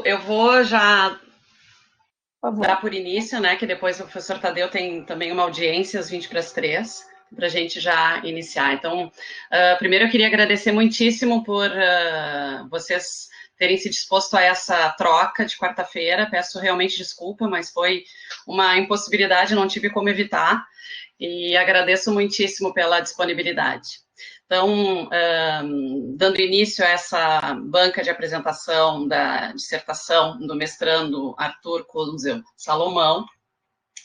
Eu vou já dar por início, né, que depois o professor Tadeu tem também uma audiência às 20 para as 3, para a gente já iniciar. Então, primeiro eu queria agradecer muitíssimo por vocês terem se disposto a essa troca de quarta-feira. Peço realmente desculpa, mas foi uma impossibilidade, não tive como evitar, e agradeço muitíssimo pela disponibilidade. Então, dando início a essa banca de apresentação da dissertação do mestrando Arthur Kunzel Salomão,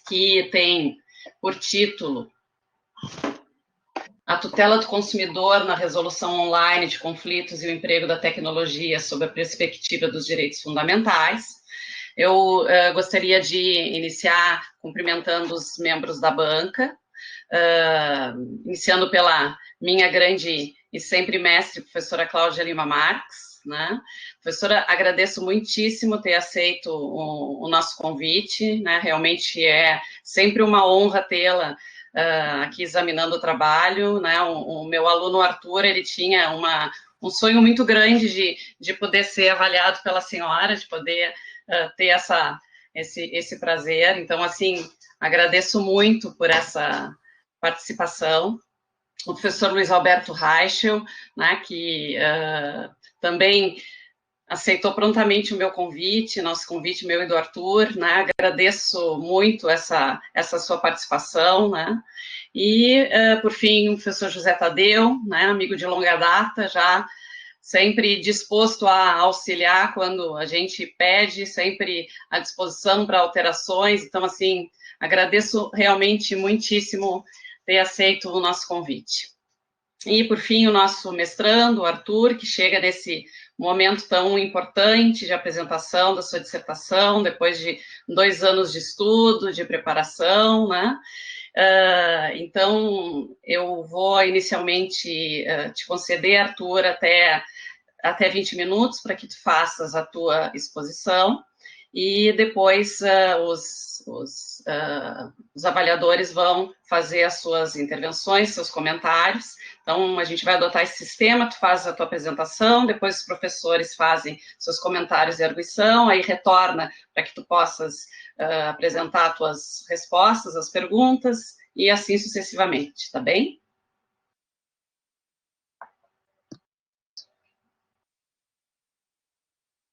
que tem por título A tutela do consumidor na resolução online de conflitos e o emprego da tecnologia sob a perspectiva dos direitos fundamentais. Eu gostaria de iniciar cumprimentando os membros da banca, iniciando pela minha grande e sempre mestre, professora Cláudia Lima Marques, né? Professora, agradeço muitíssimo ter aceito o nosso convite, né? Realmente é sempre uma honra tê-la aqui examinando o trabalho, né? O meu aluno Arthur, ele tinha um sonho muito grande de poder ser avaliado pela senhora, de poder ter esse prazer. Então, assim, agradeço muito por essa participação. O professor Luiz Alberto Reichel, né, que também aceitou prontamente o meu convite, nosso convite, meu e do Arthur, né, agradeço muito essa sua participação, né, e, por fim, o professor José Tadeu, né, amigo de longa data, já sempre disposto a auxiliar quando a gente pede, sempre à disposição para alterações. Então, assim, agradeço realmente muitíssimo ter aceito o nosso convite. E, por fim, o nosso mestrando, o Arthur, que chega nesse momento tão importante de apresentação da sua dissertação, depois de 2 anos de estudo, de preparação, né? Então, eu vou inicialmente te conceder, Arthur, até 20 minutos para que tu faças a tua exposição, e depois os avaliadores vão fazer as suas intervenções, seus comentários. Então, a gente vai adotar esse sistema, tu fazes a tua apresentação, depois os professores fazem seus comentários e arguição, aí retorna para que tu possas apresentar as tuas respostas, as perguntas, e assim sucessivamente, tá bem?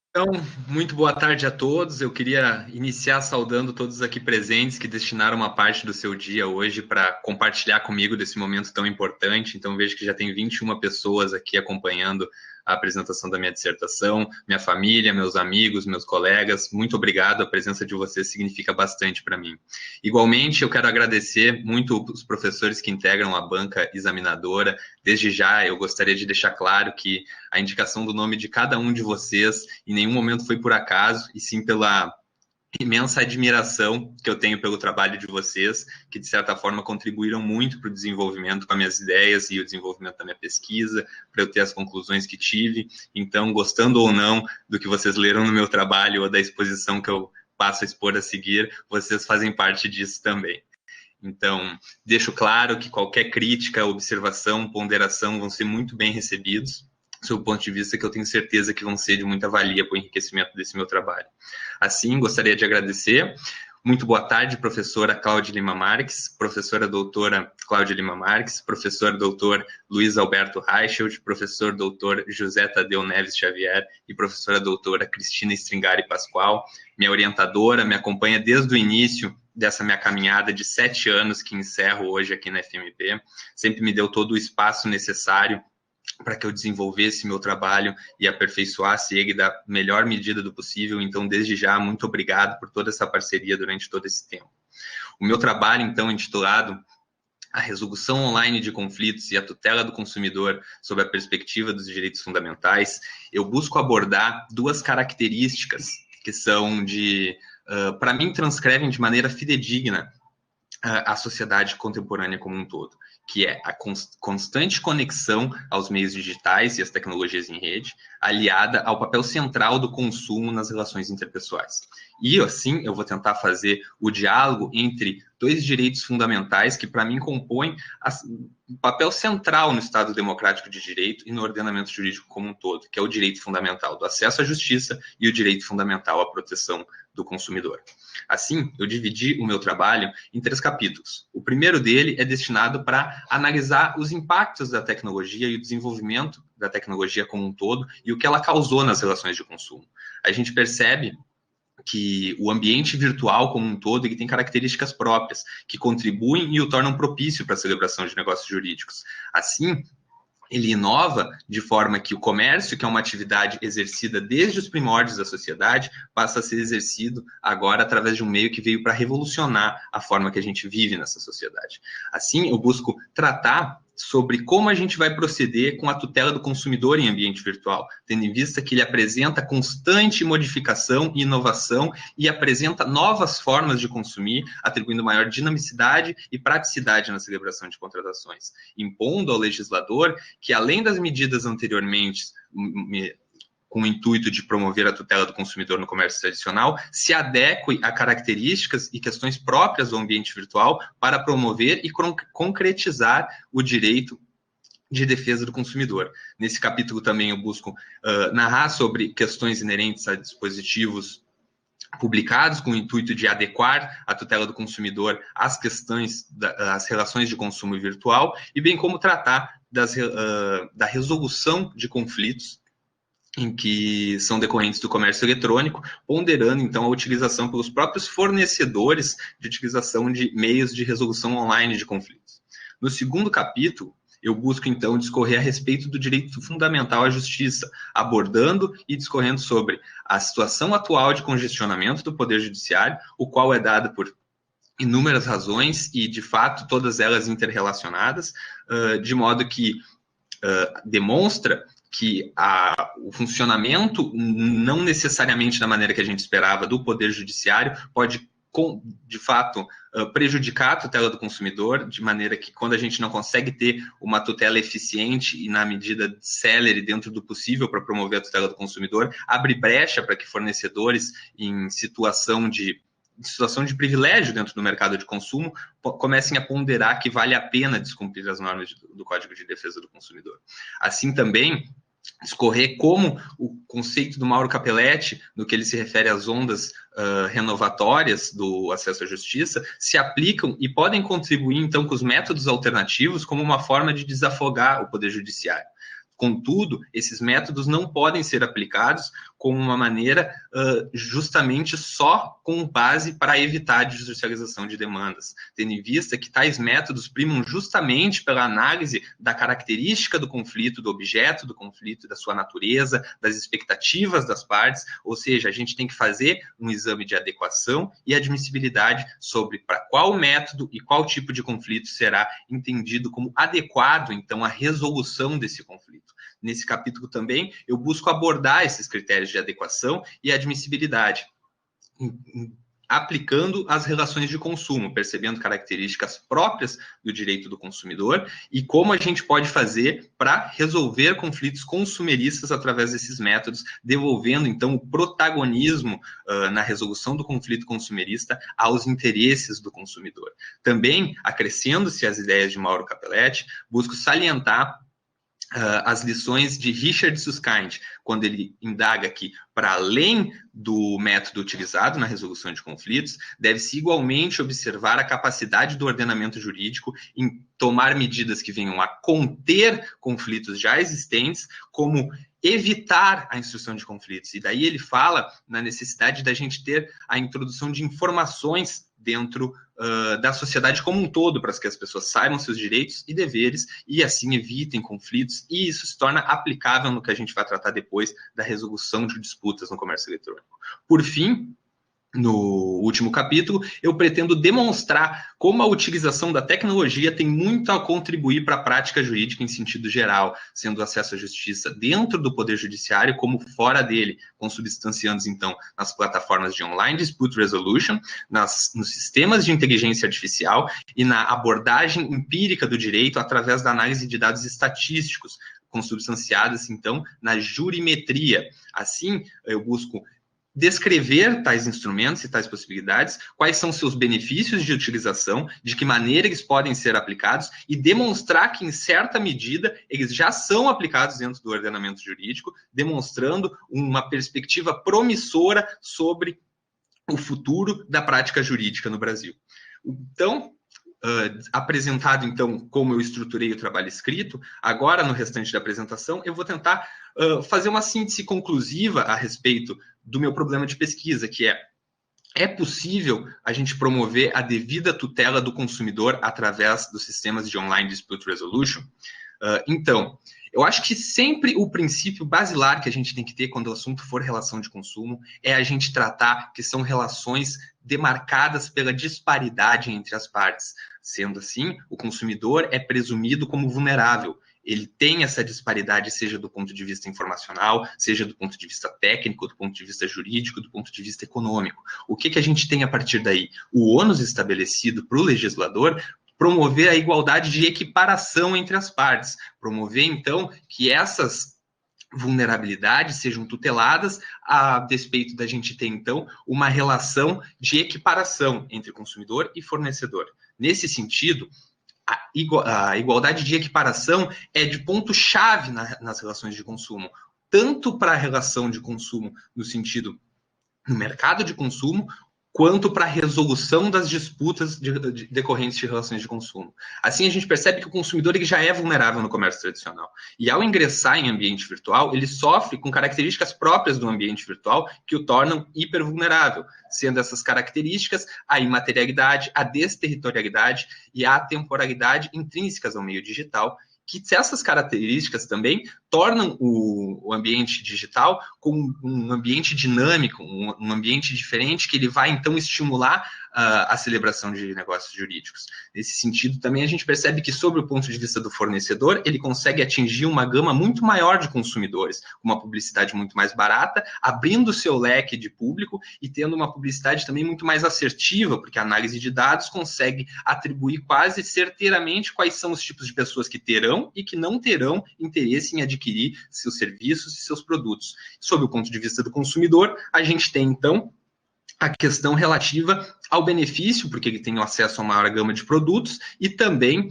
Então, muito boa tarde a todos. Eu queria iniciar saudando todos aqui presentes que destinaram uma parte do seu dia hoje para compartilhar comigo desse momento tão importante. Então, vejo que já tem 21 pessoas aqui acompanhando a apresentação da minha dissertação, minha família, meus amigos, meus colegas. Muito obrigado, a presença de vocês significa bastante para mim. Igualmente, eu quero agradecer muito os professores que integram a banca examinadora. Desde já, eu gostaria de deixar claro que a indicação do nome de cada um de vocês em nenhum momento foi por acaso, e sim pela imensa admiração que eu tenho pelo trabalho de vocês, que de certa forma contribuíram muito para o desenvolvimento com as minhas ideias e o desenvolvimento da minha pesquisa, para eu ter as conclusões que tive. Então, gostando ou não do que vocês leram no meu trabalho ou da exposição que eu passo a expor a seguir, vocês fazem parte disso também. Então, deixo claro que qualquer crítica, observação, ponderação vão ser muito bem recebidos, sob o ponto de vista que eu tenho certeza que vão ser de muita valia para o enriquecimento desse meu trabalho. Assim, gostaria de agradecer. Muito boa tarde, professora Cláudia Lima Marques, professora doutora Cláudia Lima Marques, professor doutor Luiz Alberto Reichelt, professor doutor José Tadeu Neves Xavier e professora doutora Cristina Stringari Pascoal, minha orientadora, me acompanha desde o início dessa minha caminhada de 7 anos que encerro hoje aqui na FMP, sempre me deu todo o espaço necessário para que eu desenvolvesse meu trabalho e aperfeiçoasse ele da melhor medida do possível. Então, desde já, muito obrigado por toda essa parceria durante todo esse tempo. O meu trabalho, então, intitulado A Resolução Online de Conflitos e a Tutela do Consumidor sob a Perspectiva dos Direitos Fundamentais, eu busco abordar 2 características que são para mim, transcrevem de maneira fidedigna a sociedade contemporânea como um todo, que é a constante conexão aos meios digitais e às tecnologias em rede, aliada ao papel central do consumo nas relações interpessoais. E, assim, eu vou tentar fazer o diálogo entre dois direitos fundamentais que, para mim, compõem um papel central no Estado democrático de direito e no ordenamento jurídico como um todo, que é o direito fundamental do acesso à justiça e o direito fundamental à proteção do consumidor. Assim, eu dividi o meu trabalho em 3 capítulos. O primeiro dele é destinado para analisar os impactos da tecnologia e o desenvolvimento da tecnologia como um todo e o que ela causou nas relações de consumo. A gente percebe que o ambiente virtual como um todo ele tem características próprias, que contribuem e o tornam propício para a celebração de negócios jurídicos. Assim, ele inova de forma que o comércio, que é uma atividade exercida desde os primórdios da sociedade, passa a ser exercido agora através de um meio que veio para revolucionar a forma que a gente vive nessa sociedade. Assim, eu busco tratar sobre como a gente vai proceder com a tutela do consumidor em ambiente virtual, tendo em vista que ele apresenta constante modificação e inovação e apresenta novas formas de consumir, atribuindo maior dinamicidade e praticidade na celebração de contratações, impondo ao legislador que, além das medidas anteriormente com o intuito de promover a tutela do consumidor no comércio tradicional, se adeque a características e questões próprias do ambiente virtual para promover e concretizar o direito de defesa do consumidor. Nesse capítulo também eu busco narrar sobre questões inerentes a dispositivos publicados com o intuito de adequar a tutela do consumidor às questões das relações de consumo virtual e bem como tratar da resolução de conflitos em que são decorrentes do comércio eletrônico, ponderando, então, a utilização pelos próprios fornecedores de utilização de meios de resolução online de conflitos. No segundo capítulo, eu busco, então, discorrer a respeito do direito fundamental à justiça, abordando e discorrendo sobre a situação atual de congestionamento do Poder Judiciário, o qual é dado por inúmeras razões e, de fato, todas elas interrelacionadas, de modo que demonstra que o funcionamento, não necessariamente da maneira que a gente esperava, do Poder Judiciário, pode, de fato, prejudicar a tutela do consumidor, de maneira que, quando a gente não consegue ter uma tutela eficiente e na medida célere dentro do possível para promover a tutela do consumidor, abre brecha para que fornecedores em situação de privilégio dentro do mercado de consumo comecem a ponderar que vale a pena descumprir as normas do Código de Defesa do Consumidor. Assim também, discorrer como o conceito do Mauro Capelletti, no que ele se refere às ondas renovatórias do acesso à justiça, se aplicam e podem contribuir, então, com os métodos alternativos como uma forma de desafogar o Poder Judiciário. Contudo, esses métodos não podem ser aplicados como uma maneira justamente só com base para evitar a judicialização de demandas, tendo em vista que tais métodos primam justamente pela análise da característica do conflito, do objeto do conflito, da sua natureza, das expectativas das partes, ou seja, a gente tem que fazer um exame de adequação e admissibilidade sobre para qual método e qual tipo de conflito será entendido como adequado, então, à resolução desse conflito. Nesse capítulo também, eu busco abordar esses critérios de adequação e admissibilidade, aplicando as relações de consumo, percebendo características próprias do direito do consumidor e como a gente pode fazer para resolver conflitos consumeristas através desses métodos, devolvendo, então, o protagonismo na resolução do conflito consumerista aos interesses do consumidor. Também, acrescendo-se as ideias de Mauro Capelletti, busco salientar as lições de Richard Susskind, quando ele indaga que, para além do método utilizado na resolução de conflitos, deve-se igualmente observar a capacidade do ordenamento jurídico em tomar medidas que venham a conter conflitos já existentes, como evitar a instrução de conflitos. E daí ele fala na necessidade da gente ter a introdução de informações dentro da sociedade como um todo, para que as pessoas saibam seus direitos e deveres e assim evitem conflitos, e isso se torna aplicável no que a gente vai tratar depois da resolução de disputas no comércio eletrônico. Por fim, no último capítulo, eu pretendo demonstrar como a utilização da tecnologia tem muito a contribuir para a prática jurídica em sentido geral, sendo o acesso à justiça dentro do Poder Judiciário como fora dele, consubstanciando, então, nas plataformas de online dispute resolution, nos sistemas de inteligência artificial e na abordagem empírica do direito através da análise de dados estatísticos, consubstanciadas, então, na jurimetria. Assim, eu busco descrever tais instrumentos e tais possibilidades, quais são seus benefícios de utilização, de que maneira eles podem ser aplicados e demonstrar que, em certa medida, eles já são aplicados dentro do ordenamento jurídico, demonstrando uma perspectiva promissora sobre o futuro da prática jurídica no Brasil. Então, apresentado, então, como eu estruturei o trabalho escrito, agora, no restante da apresentação, eu vou tentar fazer uma síntese conclusiva a respeito do meu problema de pesquisa, que é possível a gente promover a devida tutela do consumidor através dos sistemas de online dispute resolution? Então, eu acho que sempre o princípio basilar que a gente tem que ter quando o assunto for relação de consumo é a gente tratar que são relações demarcadas pela disparidade entre as partes. Sendo assim, o consumidor é presumido como vulnerável. Ele tem essa disparidade, seja do ponto de vista informacional, seja do ponto de vista técnico, do ponto de vista jurídico, do ponto de vista econômico. O que a gente tem a partir daí? O ônus estabelecido para o legislador promover a igualdade de equiparação entre as partes. Promover, então, que essas vulnerabilidades sejam tuteladas a despeito da gente ter, então, uma relação de equiparação entre consumidor e fornecedor. Nesse sentido, a igualdade de equiparação é de ponto-chave nas relações de consumo, tanto para a relação de consumo no sentido no mercado de consumo, quanto para a resolução das disputas decorrentes de relações de consumo. Assim, a gente percebe que o consumidor ele já é vulnerável no comércio tradicional. E ao ingressar em ambiente virtual, ele sofre com características próprias do ambiente virtual que o tornam hipervulnerável, sendo essas características a imaterialidade, a desterritorialidade e a atemporalidade intrínsecas ao meio digital, que essas características também tornam o ambiente digital como um ambiente dinâmico, um ambiente diferente, que ele vai, então, estimular a celebração de negócios jurídicos. Nesse sentido, também a gente percebe que, sob o ponto de vista do fornecedor, ele consegue atingir uma gama muito maior de consumidores, com uma publicidade muito mais barata, abrindo o seu leque de público e tendo uma publicidade também muito mais assertiva, porque a análise de dados consegue atribuir quase certeiramente quais são os tipos de pessoas que terão e que não terão interesse em adquirir seus serviços e seus produtos. Sob o ponto de vista do consumidor, a gente tem, então, a questão relativa ao benefício, porque ele tem acesso a uma maior gama de produtos, e também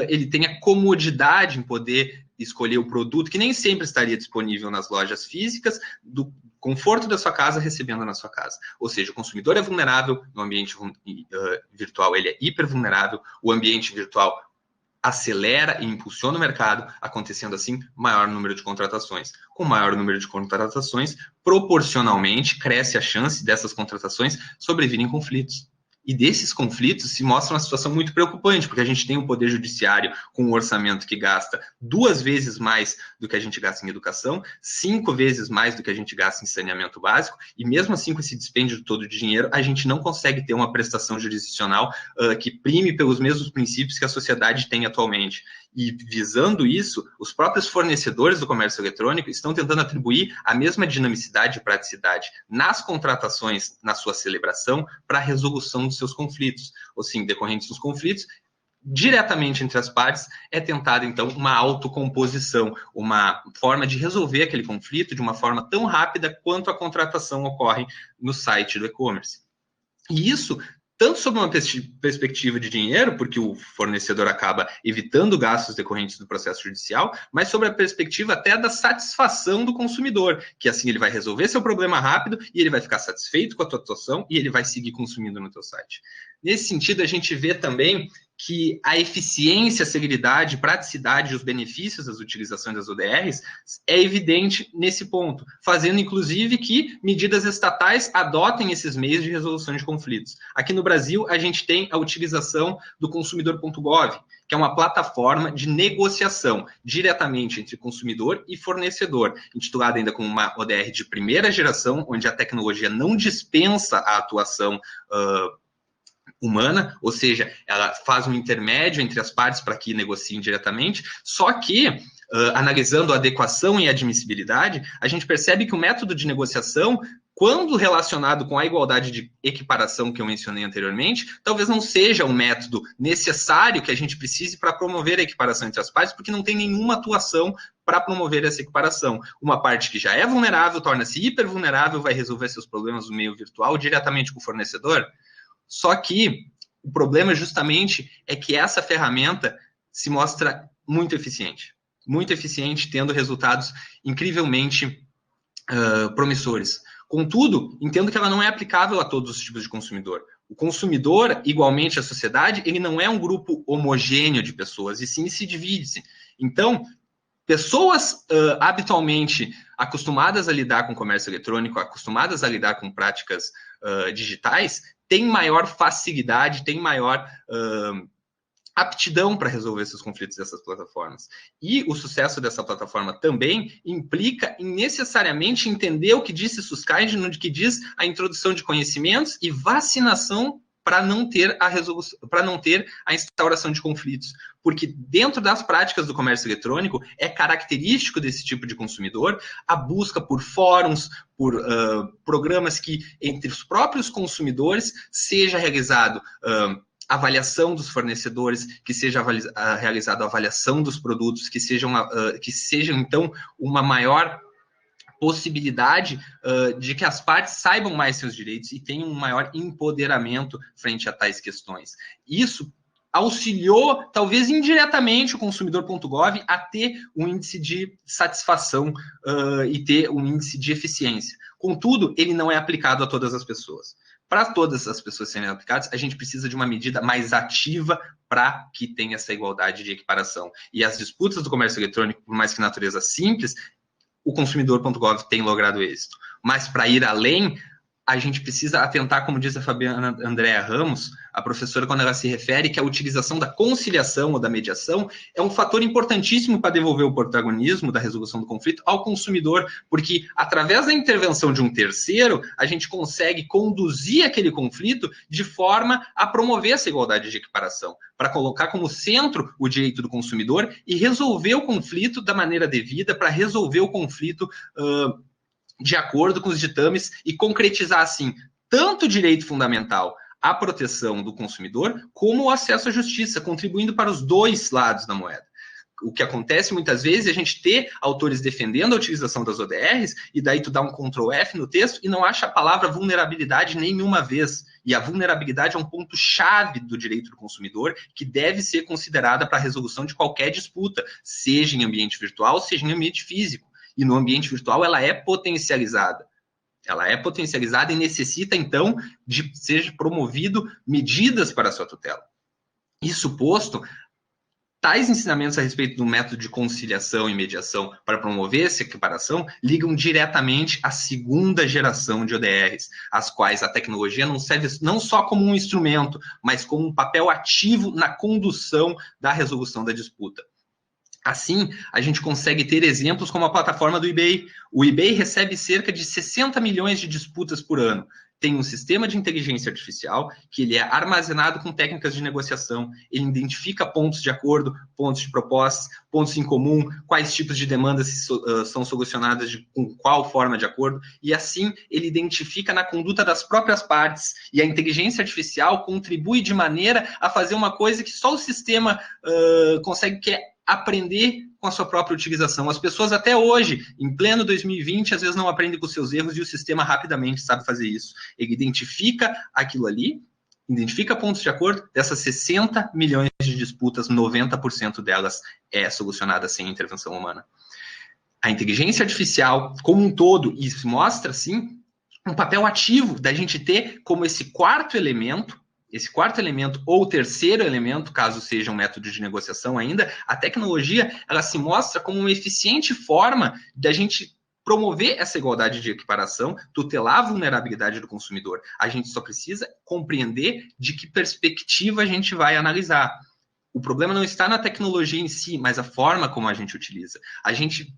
ele tem a comodidade em poder escolher o produto, que nem sempre estaria disponível nas lojas físicas, do conforto da sua casa, recebendo na sua casa. Ou seja, o consumidor é vulnerável, no ambiente virtual ele é hipervulnerável, o ambiente virtual acelera e impulsiona o mercado, acontecendo assim maior número de contratações. Com maior número de contratações, proporcionalmente cresce a chance dessas contratações sobrevirem conflitos. E desses conflitos se mostra uma situação muito preocupante, porque a gente tem um poder judiciário com um orçamento que gasta 2 vezes mais do que a gente gasta em educação, 5 vezes mais do que a gente gasta em saneamento básico, e mesmo assim com esse dispêndio todo de dinheiro, a gente não consegue ter uma prestação jurisdicional que prime pelos mesmos princípios que a sociedade tem atualmente. E visando isso, os próprios fornecedores do comércio eletrônico estão tentando atribuir a mesma dinamicidade e praticidade nas contratações, na sua celebração, para a resolução dos seus conflitos. Ou sim, decorrentes dos conflitos, diretamente entre as partes, é tentada, então, uma autocomposição, uma forma de resolver aquele conflito de uma forma tão rápida quanto a contratação ocorre no site do e-commerce. E isso tanto sob uma perspectiva de dinheiro, porque o fornecedor acaba evitando gastos decorrentes do processo judicial, mas sobre a perspectiva até da satisfação do consumidor, que assim ele vai resolver seu problema rápido e ele vai ficar satisfeito com a tua atuação e ele vai seguir consumindo no teu site. Nesse sentido, a gente vê também que a eficiência, a celeridade, praticidade e os benefícios das utilizações das ODRs é evidente nesse ponto, fazendo inclusive que medidas estatais adotem esses meios de resolução de conflitos. Aqui no Brasil, a gente tem a utilização do consumidor.gov, que é uma plataforma de negociação diretamente entre consumidor e fornecedor, intitulada ainda como uma ODR de primeira geração, onde a tecnologia não dispensa a atuação humana, ou seja, ela faz um intermédio entre as partes para que negociem diretamente, só que, analisando a adequação e a admissibilidade, a gente percebe que o método de negociação quando relacionado com a igualdade de equiparação que eu mencionei anteriormente, talvez não seja um método necessário que a gente precise para promover a equiparação entre as partes, porque não tem nenhuma atuação para promover essa equiparação. Uma parte que já é vulnerável, torna-se hipervulnerável, vai resolver seus problemas no meio virtual diretamente com o fornecedor. Só que o problema justamente é que essa ferramenta se mostra muito eficiente, tendo resultados incrivelmente promissores. Contudo, entendo que ela não é aplicável a todos os tipos de consumidor. O consumidor, igualmente a sociedade, ele não é um grupo homogêneo de pessoas, e sim se divide-se. Então, pessoas habitualmente acostumadas a lidar com comércio eletrônico, acostumadas a lidar com práticas digitais, têm maior facilidade, têm maior aptidão para resolver esses conflitos dessas plataformas. E o sucesso dessa plataforma também implica em necessariamente entender o que disse Susskind, no que diz a introdução de conhecimentos e vacinação para não ter a resolução, para não ter a instauração de conflitos. Porque dentro das práticas do comércio eletrônico é característico desse tipo de consumidor a busca por fóruns, por programas que entre os próprios consumidores seja realizado avaliação dos fornecedores, que seja realizada a avaliação dos produtos, que seja então uma maior possibilidade de que as partes saibam mais seus direitos e tenham um maior empoderamento frente a tais questões. Isso auxiliou, talvez indiretamente, o consumidor.gov a ter um índice de satisfação e ter um índice de eficiência. Contudo, ele não é aplicado a todas as pessoas. Para todas as pessoas serem aplicadas, a gente precisa de uma medida mais ativa para que tenha essa igualdade de equiparação. E as disputas do comércio eletrônico, por mais que natureza simples, o consumidor.gov tem logrado êxito. Mas para ir além, a gente precisa atentar, como diz a Fabiana Andréa Ramos, a professora, quando ela se refere que a utilização da conciliação ou da mediação é um fator importantíssimo para devolver o protagonismo da resolução do conflito ao consumidor, porque através da intervenção de um terceiro, a gente consegue conduzir aquele conflito de forma a promover essa igualdade de equiparação, para colocar como centro o direito do consumidor e resolver o conflito da maneira devida, para resolver o conflito de acordo com os ditames e concretizar, assim, tanto o direito fundamental à proteção do consumidor, como o acesso à justiça, contribuindo para os dois lados da moeda. O que acontece muitas vezes é a gente ter autores defendendo a utilização das ODRs, e daí tu dá um Ctrl F no texto e não acha a palavra vulnerabilidade nenhuma vez. E a vulnerabilidade é um ponto-chave do direito do consumidor que deve ser considerada para a resolução de qualquer disputa, seja em ambiente virtual, seja em ambiente físico. E no ambiente virtual ela é potencializada. Ela é potencializada e necessita, então, de ser promovido medidas para a sua tutela. Isso posto, tais ensinamentos a respeito do método de conciliação e mediação para promover essa equiparação ligam diretamente à segunda geração de ODRs, as quais a tecnologia não serve não só como um instrumento, mas como um papel ativo na condução da resolução da disputa. Assim, a gente consegue ter exemplos como a plataforma do eBay. O eBay recebe cerca de 60 milhões de disputas por ano. Tem um sistema de inteligência artificial que ele é armazenado com técnicas de negociação. Ele identifica pontos de acordo, pontos de propostas, pontos em comum, quais tipos de demandas são solucionadas com qual forma de acordo. E assim, ele identifica na conduta das próprias partes. E a inteligência artificial contribui de maneira a fazer uma coisa que só o sistema consegue, que é aprender com a sua própria utilização. As pessoas até hoje, em pleno 2020, às vezes não aprendem com seus erros e o sistema rapidamente sabe fazer isso. Ele identifica aquilo ali, identifica pontos de acordo, dessas 60 milhões de disputas, 90% delas é solucionada sem intervenção humana. A inteligência artificial, como um todo, isso mostra, sim, um papel ativo da gente ter como esse quarto elemento ou terceiro elemento, caso seja um método de negociação ainda, a tecnologia ela se mostra como uma eficiente forma da gente promover essa igualdade de equiparação, tutelar a vulnerabilidade do consumidor. A gente só precisa compreender de que perspectiva a gente vai analisar. O problema não está na tecnologia em si, mas a forma como a gente utiliza. A gente,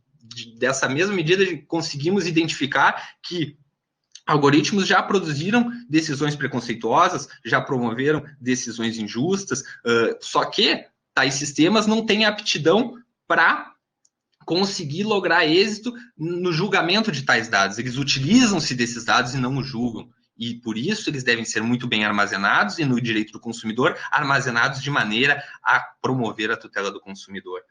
dessa mesma medida, conseguimos identificar que algoritmos já produziram decisões preconceituosas, já promoveram decisões injustas, só que tais sistemas não têm aptidão para conseguir lograr êxito no julgamento de tais dados. Eles utilizam-se desses dados e não os julgam. E, por isso, eles devem ser muito bem armazenados e, no direito do consumidor, armazenados de maneira a promover a tutela do consumidor.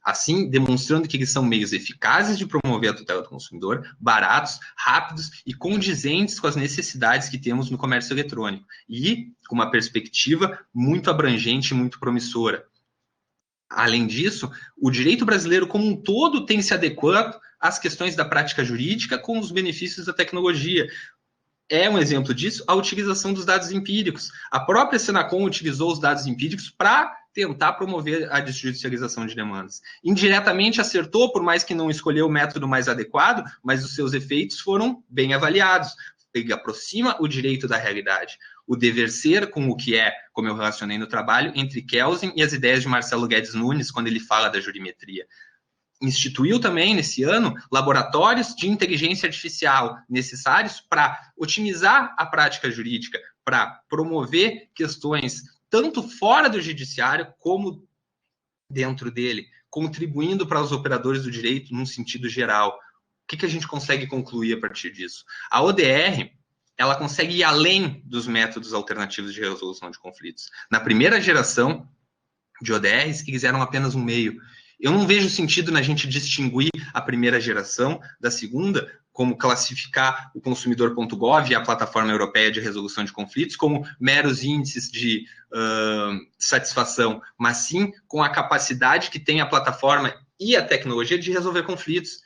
Assim, demonstrando que eles são meios eficazes de promover a tutela do consumidor, baratos, rápidos e condizentes com as necessidades que temos no comércio eletrônico. E com uma perspectiva muito abrangente e muito promissora. Além disso, o direito brasileiro como um todo tem se adequado às questões da prática jurídica com os benefícios da tecnologia. É um exemplo disso a utilização dos dados empíricos. A própria Senacom utilizou os dados empíricos para tentar promover a desjudicialização de demandas. Indiretamente acertou, por mais que não escolheu o método mais adequado, mas os seus efeitos foram bem avaliados. Ele aproxima o direito da realidade. O dever ser com o que é, como eu relacionei no trabalho, entre Kelsen e as ideias de Marcelo Guedes Nunes, quando ele fala da jurimetria. Instituiu também, nesse ano, laboratórios de inteligência artificial necessários para otimizar a prática jurídica, para promover questões tanto fora do judiciário como dentro dele, contribuindo para os operadores do direito num sentido geral. O que a gente consegue concluir a partir disso? A ODR, ela consegue ir além dos métodos alternativos de resolução de conflitos. Na primeira geração de ODRs, eles eram apenas um meio. Eu não vejo sentido na gente distinguir a primeira geração da segunda, como classificar o consumidor.gov e a plataforma europeia de resolução de conflitos como meros índices de satisfação, mas sim com a capacidade que tem a plataforma e a tecnologia de resolver conflitos.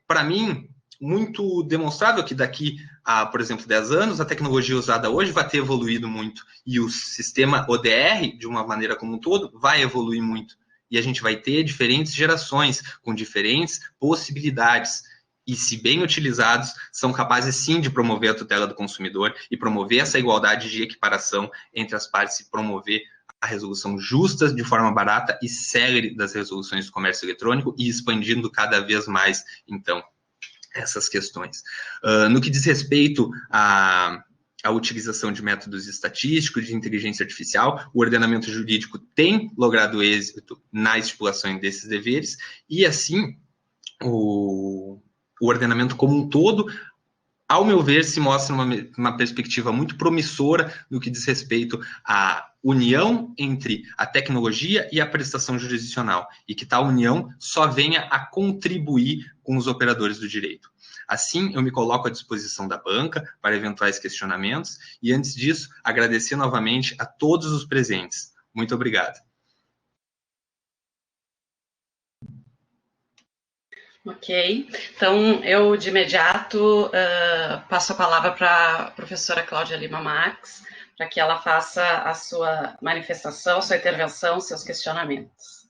Para mim, muito demonstrável que daqui a, por exemplo, 10 anos, a tecnologia usada hoje vai ter evoluído muito e o sistema ODR, de uma maneira como um todo, vai evoluir muito. E a gente vai ter diferentes gerações, com diferentes possibilidades. E, se bem utilizados, são capazes, sim, de promover a tutela do consumidor e promover essa igualdade de equiparação entre as partes e promover a resolução justa, de forma barata e célere das resoluções do comércio eletrônico e expandindo cada vez mais, então, essas questões. No que diz respeito à utilização de métodos estatísticos, de inteligência artificial, o ordenamento jurídico tem logrado êxito na estipulação desses deveres e, assim, o ordenamento como um todo, ao meu ver, se mostra uma perspectiva muito promissora no que diz respeito à união entre a tecnologia e a prestação jurisdicional, e que tal união só venha a contribuir com os operadores do direito. Assim, eu me coloco à disposição da banca para eventuais questionamentos, e antes disso, agradecer novamente a todos os presentes. Muito obrigado. Ok, então eu de imediato passo a palavra para a professora Cláudia Lima Marques, para que ela faça a sua manifestação, sua intervenção, seus questionamentos.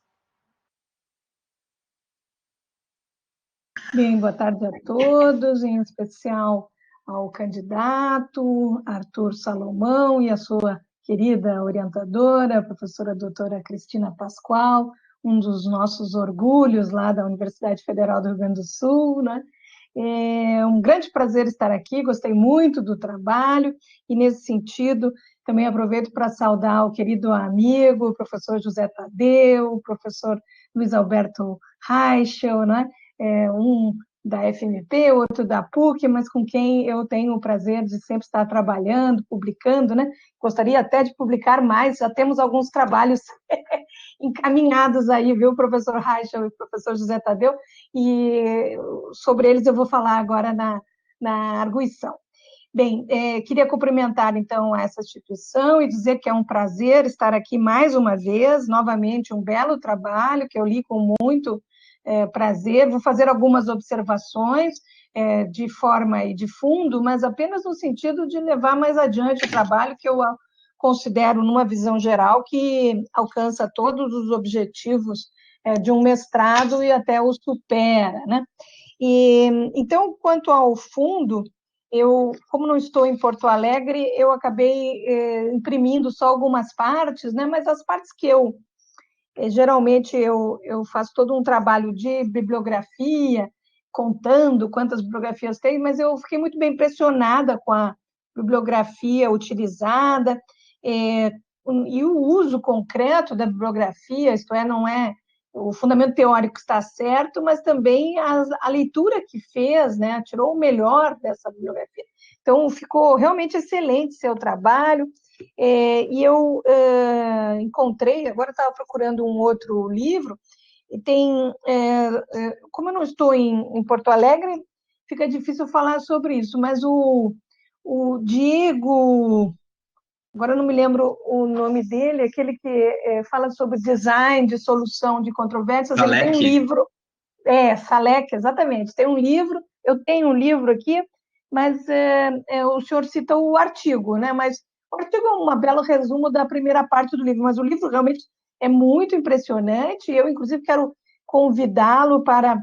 Bem, boa tarde a todos, em especial ao candidato Arthur Salomão e a sua querida orientadora, a professora doutora Cristina Pascoal, um dos nossos orgulhos lá da Universidade Federal do Rio Grande do Sul, né? É um grande prazer estar aqui, gostei muito do trabalho e, nesse sentido, também aproveito para saudar o querido amigo, o professor José Tadeu, o professor Luiz Alberto Reichel, né? Um da FMP, outro da PUC, mas com quem eu tenho o prazer de sempre estar trabalhando, publicando, né? Gostaria até de publicar mais, já temos alguns trabalhos encaminhados aí, viu, professor Reichel e professor José Tadeu, e sobre eles eu vou falar agora na arguição. Bem, queria cumprimentar, então, essa instituição e dizer que é um prazer estar aqui mais uma vez, novamente, um belo trabalho que eu li com muito prazer. Vou fazer algumas observações de forma e de fundo, mas apenas no sentido de levar mais adiante o trabalho que eu considero, numa visão geral, que alcança todos os objetivos de um mestrado e até o supera, né? Então, quanto ao fundo, como não estou em Porto Alegre, eu acabei imprimindo só algumas partes, né? Mas as partes que geralmente eu faço todo um trabalho de bibliografia, contando quantas bibliografias tem, mas eu fiquei muito bem impressionada com a bibliografia utilizada e o uso concreto da bibliografia, isto é, não é o fundamento teórico está certo, mas também a leitura que fez, né, tirou o melhor dessa bibliografia. Então, ficou realmente excelente seu trabalho, e eu encontrei, agora estava procurando um outro livro, e tem, como eu não estou em Porto Alegre, fica difícil falar sobre isso, mas o Diego, agora eu não me lembro o nome dele, aquele que fala sobre design de solução de controvérsias, ele tem um livro, Salek, exatamente, tem um livro, eu tenho um livro aqui, mas o senhor cita o artigo, né? Mas o artigo é um belo resumo da primeira parte do livro, mas o livro realmente é muito impressionante, eu, inclusive, quero convidá-lo para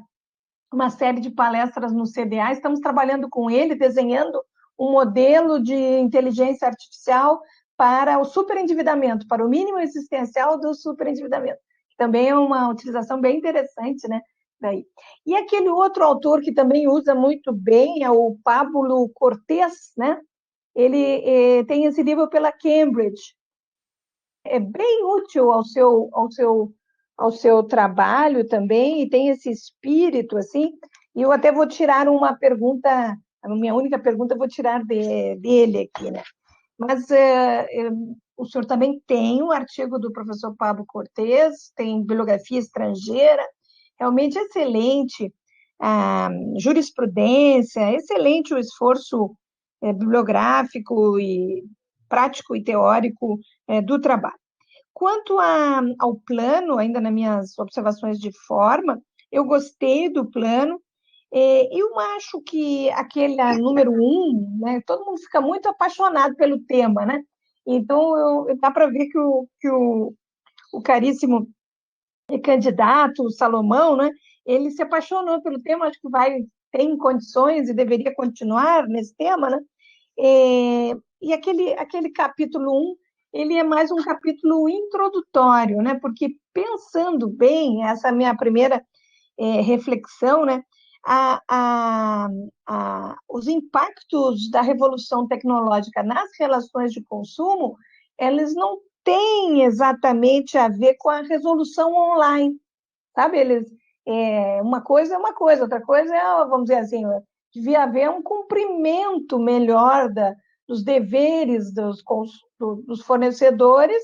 uma série de palestras no CDA, estamos trabalhando com ele, desenhando um modelo de inteligência artificial para o superendividamento, para o mínimo existencial do superendividamento. Também é uma utilização bem interessante, né? Daí. E aquele outro autor que também usa muito bem é o Pablo Cortés, né? Ele tem esse livro pela Cambridge. É bem útil ao seu trabalho também, e tem esse espírito, assim, e eu até vou tirar uma pergunta, a minha única pergunta eu vou tirar dele aqui, né? Mas o senhor também tem um artigo do professor Pablo Cortés, tem bibliografia estrangeira, realmente excelente, jurisprudência, excelente o esforço bibliográfico e prático e teórico do trabalho. Quanto ao plano, ainda nas minhas observações de forma, eu gostei do plano, eu acho que aquele número 1, né, todo mundo fica muito apaixonado pelo tema, né? Então, dá para ver que o caríssimo candidato, o Salomão, né, ele se apaixonou pelo tema, acho que tem condições e deveria continuar nesse tema, né? E aquele capítulo 1, ele é mais um capítulo introdutório, né? Porque, pensando bem, essa é a minha primeira reflexão, né? Os impactos da revolução tecnológica nas relações de consumo, eles não têm exatamente a ver com a resolução online, sabe? Uma coisa é uma coisa, outra coisa é, vamos dizer assim, devia haver um cumprimento melhor dos deveres dos fornecedores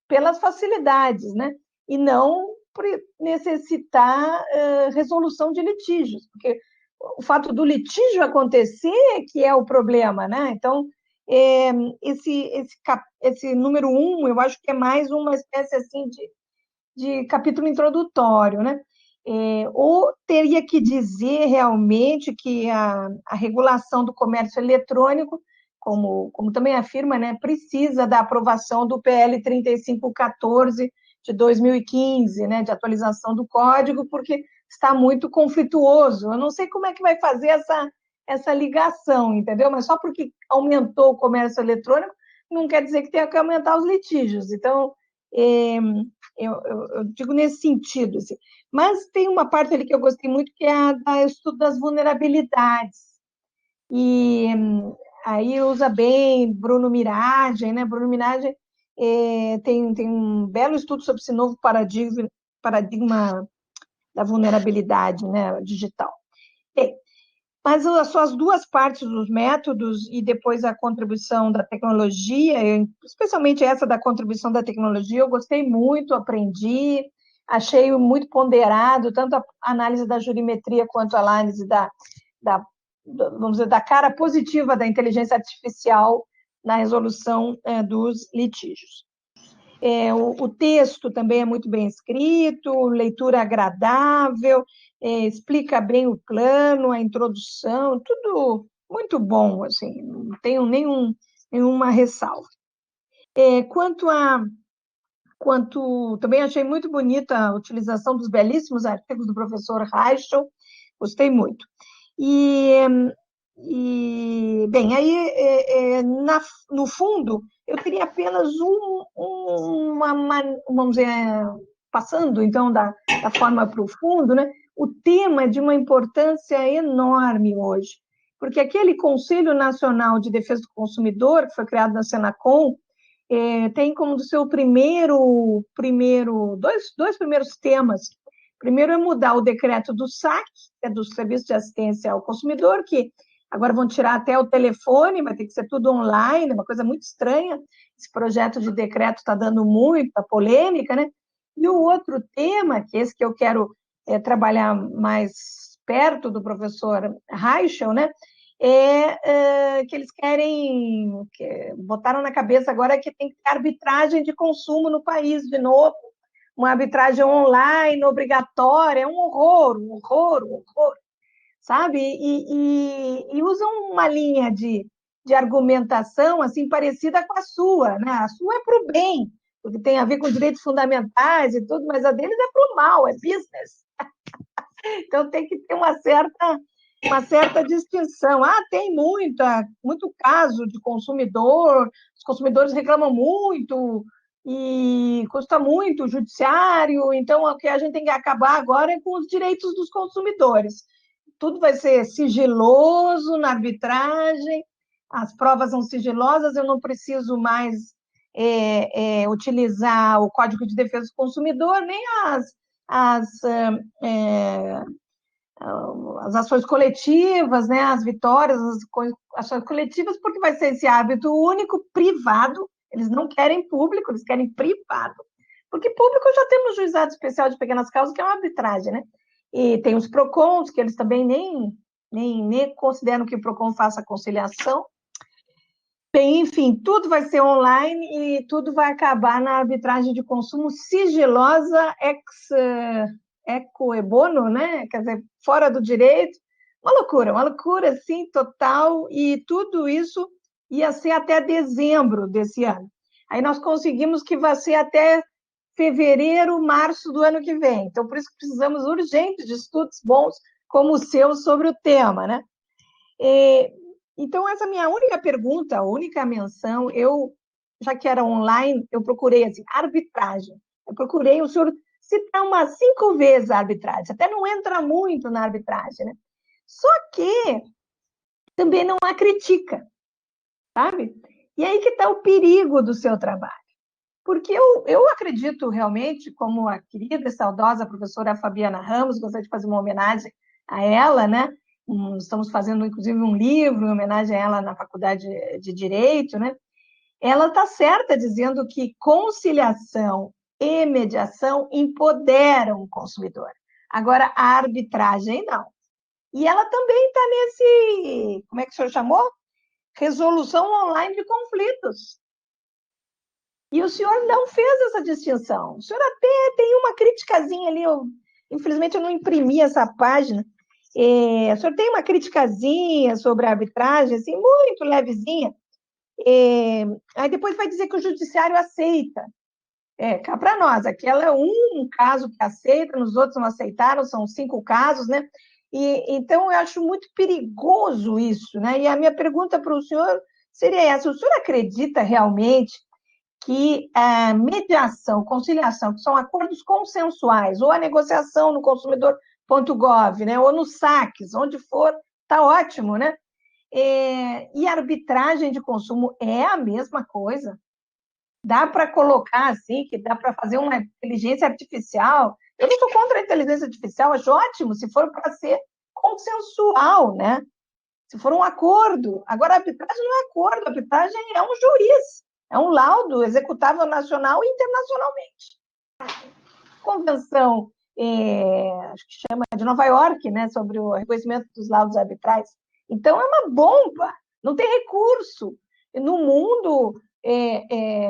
pelas facilidades, né? E não por necessitar resolução de litígios, porque o fato do litígio acontecer é que é o problema, né? Então, esse número 1, eu acho que é mais uma espécie assim de capítulo introdutório, né? Ou teria que dizer realmente que a regulação do comércio eletrônico, como também afirma, né, precisa da aprovação do PL 3514 de 2015, né, de atualização do código, porque está muito conflituoso. Eu não sei como é que vai fazer essa ligação, entendeu? Mas só porque aumentou o comércio eletrônico, não quer dizer que tenha que aumentar os litígios. Então, eu digo nesse sentido, assim. Mas tem uma parte ali que eu gostei muito, que é o estudo das vulnerabilidades. E aí usa bem Bruno Miragem, né? Bruno Miragem tem um belo estudo sobre esse novo paradigma da vulnerabilidade, né, digital. Mas as suas duas partes dos métodos e depois a contribuição da tecnologia, especialmente essa da contribuição da tecnologia, eu gostei muito, aprendi, achei muito ponderado, tanto a análise da jurimetria quanto a análise vamos dizer, da cara positiva da inteligência artificial na resolução dos litígios. O texto também é muito bem escrito, leitura agradável, explica bem o plano, a introdução, tudo muito bom, assim, não tenho nenhuma ressalva. Também achei muito bonita a utilização dos belíssimos artigos do professor Reichel, gostei muito. Bem, aí, no fundo, eu teria apenas vamos dizer, passando, então, da forma para o fundo, né? O tema é de uma importância enorme hoje, porque aquele Conselho Nacional de Defesa do Consumidor, que foi criado na Senacom, tem como seu dois primeiros temas Primeiro é mudar o decreto do SAC, que é do Serviço de Assistência ao Consumidor, que agora vão tirar até o telefone, vai ter que ser tudo online, uma coisa muito estranha. Esse projeto de decreto está dando muita polêmica, né? E o outro tema, que esse que eu quero trabalhar mais perto do professor Reichel, né? Que eles botaram na cabeça agora que tem que ter arbitragem de consumo no país, de novo, uma arbitragem online, obrigatória, é um horror, sabe? E usam uma linha de argumentação assim parecida com a sua, né? A sua é para o bem, porque tem a ver com direitos fundamentais e tudo, mas a deles é para o mal, é business. Então tem que ter uma certa distinção. Tem muito caso de consumidor, os consumidores reclamam muito e custa muito o judiciário, então o que a gente tem que acabar agora é com os direitos dos consumidores. Tudo vai ser sigiloso na arbitragem, as provas são sigilosas, eu não preciso mais utilizar o Código de Defesa do Consumidor, nem as ações coletivas, né, as vitórias, as ações coletivas, porque vai ser esse árbitro único, privado, eles não querem público, eles querem privado, porque público já temos juizado especial de pequenas causas, que é uma arbitragem, né? E tem os PROCONs, que eles também nem consideram que o PROCON faça conciliação. Bem, enfim, tudo vai ser online e tudo vai acabar na arbitragem de consumo sigilosa eco e bono, né? Quer dizer, fora do direito. Uma loucura, assim, total. E tudo isso ia ser até dezembro desse ano. Aí nós conseguimos que vai ser até fevereiro, março do ano que vem. Então, por isso que precisamos urgente de estudos bons como o seu sobre o tema, né? Então, essa é a minha única pergunta, a única menção. Já que era online, eu procurei assim, arbitragem. Eu procurei, o senhor citar umas 5 vezes a arbitragem, até não entra muito na arbitragem, né? Só que também não a critica, sabe? E aí que está o perigo do seu trabalho. Porque eu acredito realmente, como a querida e saudosa professora Fabiana Ramos, gostaria de fazer uma homenagem a ela, né? Estamos fazendo, inclusive, um livro em homenagem a ela na Faculdade de Direito, né? Ela está certa dizendo que conciliação e mediação empoderam o consumidor. Agora, a arbitragem, não. E ela também está nesse, como é que o senhor chamou? Resolução online de conflitos. E o senhor não fez essa distinção. O senhor até tem uma criticazinha ali, infelizmente eu não imprimi essa página. O senhor tem uma criticazinha sobre a arbitragem, assim, muito levezinha. Aí depois vai dizer que o judiciário aceita. Cá para nós, aquela é um caso que aceita, nos outros não aceitaram, são 5 casos, né? Então, eu acho muito perigoso isso, né? E a minha pergunta para o senhor seria essa: o senhor acredita realmente que a mediação, conciliação, que são acordos consensuais, ou a negociação no consumidor.gov, né? Ou no saques, onde for, está ótimo, né? E arbitragem de consumo é a mesma coisa? Dá para colocar assim, que dá para fazer uma inteligência artificial? Eu não sou contra a inteligência artificial, acho ótimo, se for para ser consensual, né? Se for um acordo. Agora, a arbitragem não é acordo, a arbitragem é um juiz, é um laudo executável nacional e internacionalmente. Convenção, acho que chama de Nova York, né, sobre o reconhecimento dos laudos arbitrais. Então, é uma bomba, não tem recurso. No mundo,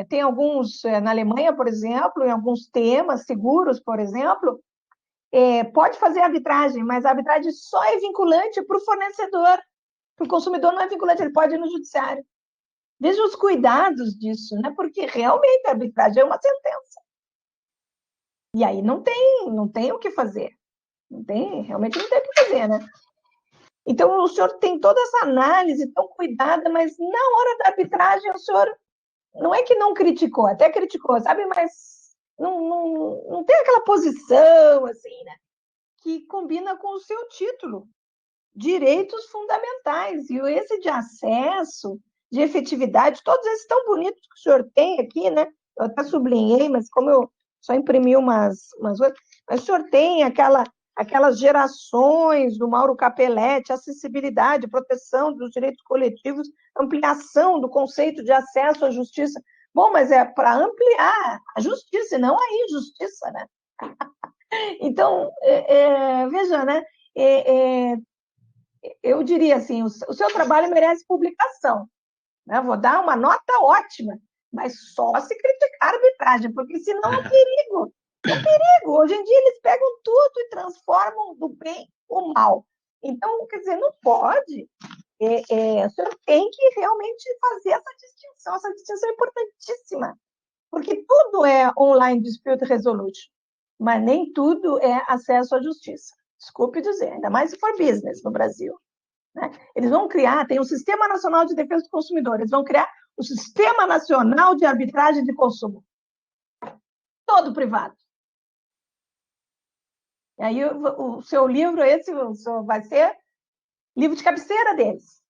tem alguns, na Alemanha, por exemplo, em alguns temas seguros, por exemplo, pode fazer arbitragem, mas a arbitragem só é vinculante para o fornecedor. Para o consumidor não é vinculante, ele pode ir no judiciário. Veja os cuidados disso, né? Porque realmente a arbitragem é uma sentença. E aí não tem o que fazer. Realmente não tem o que fazer, né? Então, o senhor tem toda essa análise tão cuidada, mas na hora da arbitragem o senhor não é que não criticou, até criticou, sabe? Mas não tem aquela posição, assim, né? Que combina com o seu título. Direitos fundamentais. E esse de acesso, de efetividade, todos esses tão bonitos que o senhor tem aqui, né? Eu até sublinhei, mas como eu só imprimir umas coisas. Mas o senhor tem aquelas gerações do Mauro Capelletti, acessibilidade, proteção dos direitos coletivos, ampliação do conceito de acesso à justiça. Bom, mas é para ampliar a justiça, e não a injustiça, né? Então, veja, né? Eu diria assim, o seu trabalho merece publicação, né? Vou dar uma nota ótima, mas só se criticar a arbitragem, porque senão é um perigo. É um perigo. Hoje em dia eles pegam tudo e transformam do bem o mal. Então, quer dizer, não pode. O senhor tem que realmente fazer essa distinção é importantíssima, porque tudo é online dispute resolution, mas nem tudo é acesso à justiça. Desculpe dizer, ainda mais se for business no Brasil, né? Eles vão criar, tem o Sistema Nacional de Defesa do Consumidor, eles vão criar o Sistema Nacional de Arbitragem de Consumo, todo privado. E aí o seu livro, vai ser livro de cabeceira deles.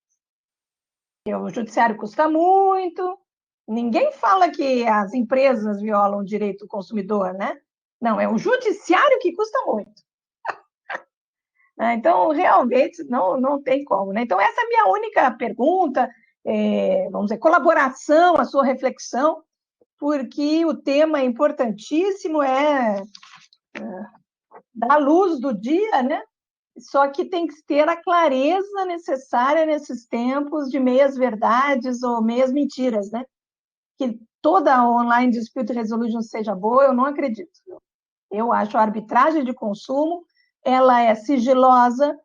O judiciário custa muito, ninguém fala que as empresas violam o direito do consumidor, né? Não, é o judiciário que custa muito. Então, realmente, não tem como, né? Então, essa é a minha única pergunta, vamos dizer, colaboração, a sua reflexão, porque o tema é importantíssimo, da luz do dia, né? Só que tem que ter a clareza necessária nesses tempos de meias verdades ou meias mentiras, né? Que toda a online dispute resolution seja boa, eu não acredito. Eu acho a arbitragem de consumo, ela é sigilosa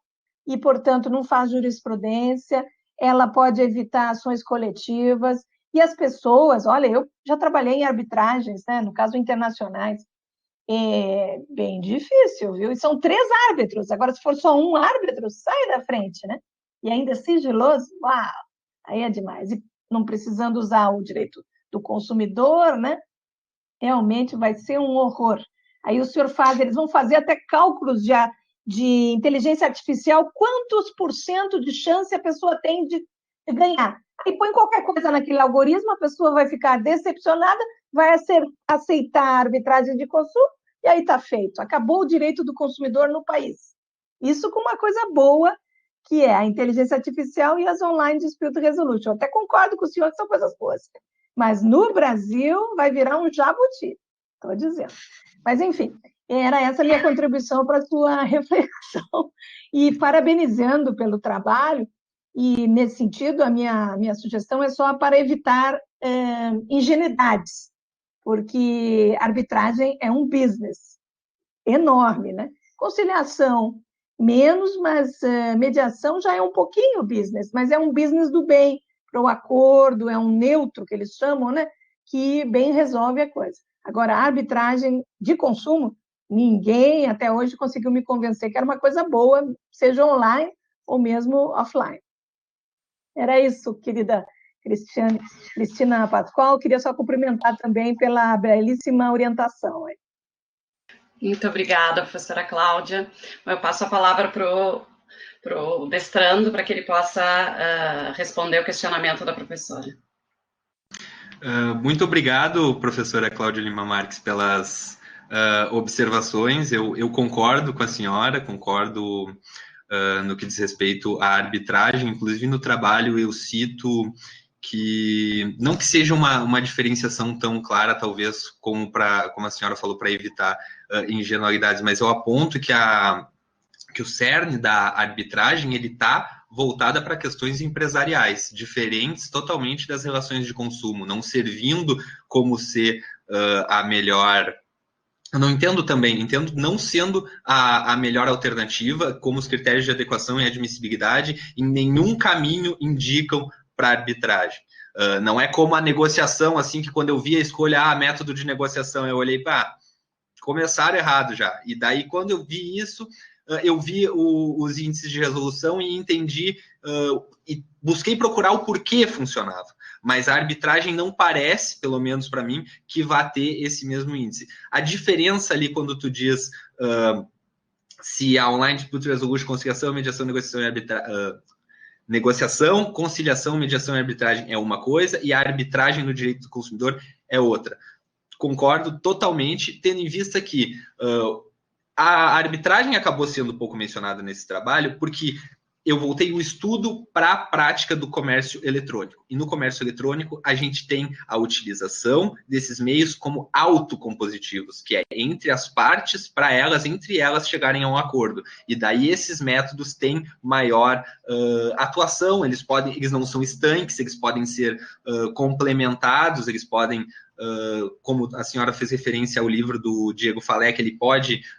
e, portanto, não faz jurisprudência, ela pode evitar ações coletivas, e as pessoas, olha, eu já trabalhei em arbitragens, né? No caso, internacionais, é bem difícil, viu? E são 3 árbitros. Agora, se for só um árbitro, sai da frente, né? E ainda sigiloso, uau! Aí é demais. E não precisando usar o direito do consumidor, né? Realmente vai ser um horror. Aí o senhor eles vão fazer até cálculos de inteligência artificial, quantos % de chance a pessoa tem de ganhar. Aí põe qualquer coisa naquele algoritmo, a pessoa vai ficar decepcionada, vai aceitar a arbitragem de consumo, e aí está feito. Acabou o direito do consumidor no país. Isso com uma coisa boa, que é a inteligência artificial e as online dispute resolution. Eu até concordo com o senhor que são coisas boas. Mas no Brasil vai virar um jabuti, estou dizendo. Mas, enfim, era essa a minha contribuição para a sua reflexão. E parabenizando pelo trabalho, e nesse sentido, a minha sugestão é só para evitar ingenuidades, porque arbitragem é um business enorme, né? Conciliação, menos, mas mediação já é um pouquinho business, mas é um business do bem, para o acordo, é um neutro que eles chamam, né? Que bem resolve a coisa. Agora, a arbitragem de consumo, ninguém até hoje conseguiu me convencer que era uma coisa boa, seja online ou mesmo offline. Era isso, querida Cristina Pascoal. Queria só cumprimentar também pela belíssima orientação. Muito obrigada, professora Cláudia. Eu passo a palavra para o mestrando, para que ele possa responder o questionamento da professora. Muito obrigado, professora Cláudia Lima Marques, pelas observações. Eu concordo com a senhora, concordo no que diz respeito à arbitragem. Inclusive, no trabalho, eu cito que, não que seja uma diferenciação tão clara, talvez, como a senhora falou, para evitar ingenuidades, mas eu aponto que o cerne da arbitragem ele está voltada para questões empresariais, diferentes totalmente das relações de consumo, não servindo como ser a melhor. Eu não entendo também, entendo não sendo a melhor alternativa, como os critérios de adequação e admissibilidade em nenhum caminho indicam para a arbitragem. Não é como a negociação, assim, que quando eu vi a escolha, método de negociação, eu olhei, começaram errado já. E daí, quando eu vi isso, eu vi os índices de resolução e entendi, e busquei procurar o porquê funcionava. Mas a arbitragem não parece, pelo menos para mim, que vá ter esse mesmo índice. A diferença ali, quando tu diz se a online dispute resolution, conciliação, mediação, negociação e arbitragem... negociação, conciliação, mediação e arbitragem é uma coisa, e a arbitragem no direito do consumidor é outra. concordo totalmente, tendo em vista que a arbitragem acabou sendo pouco mencionada nesse trabalho, porque eu voltei o estudo para a prática do comércio eletrônico. E no comércio eletrônico, a gente tem a utilização desses meios como autocompositivos, que é entre as partes, para elas, entre elas, chegarem a um acordo. E daí esses métodos têm maior atuação, eles não são estanques, eles podem ser complementados, eles podem... como a senhora fez referência ao livro do Diego Falec,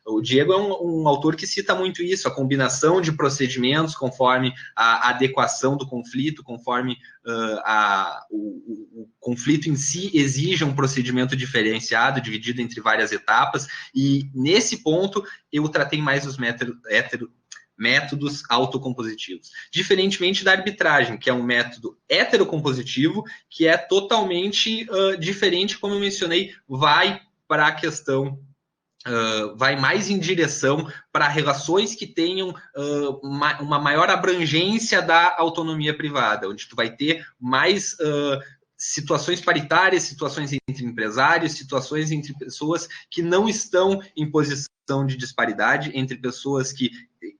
o Diego é um autor que cita muito isso, a combinação de procedimentos conforme a adequação do conflito, conforme o conflito em si exige um procedimento diferenciado, dividido entre várias etapas, e nesse ponto eu tratei mais os métodos autocompositivos, diferentemente da arbitragem, que é um método heterocompositivo, que é totalmente diferente, como eu mencionei, vai para a questão, vai mais em direção para relações que tenham uma maior abrangência da autonomia privada, onde tu vai ter mais... situações paritárias, situações entre empresários, situações entre pessoas que não estão em posição de disparidade, entre pessoas que,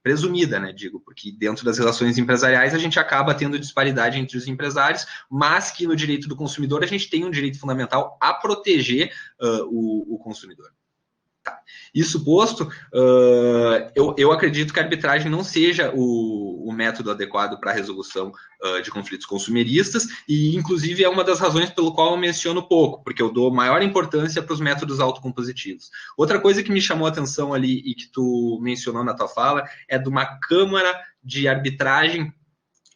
presumida, né, digo, porque dentro das relações empresariais a gente acaba tendo disparidade entre os empresários, mas que no direito do consumidor a gente tem um direito fundamental a proteger o consumidor. Tá. Isso posto, eu acredito que a arbitragem não seja o método adequado para a resolução de conflitos consumeristas, e inclusive é uma das razões pelo qual eu menciono pouco, porque eu dou maior importância para os métodos autocompositivos. Outra coisa que me chamou a atenção ali e que tu mencionou na tua fala é de uma câmara de arbitragem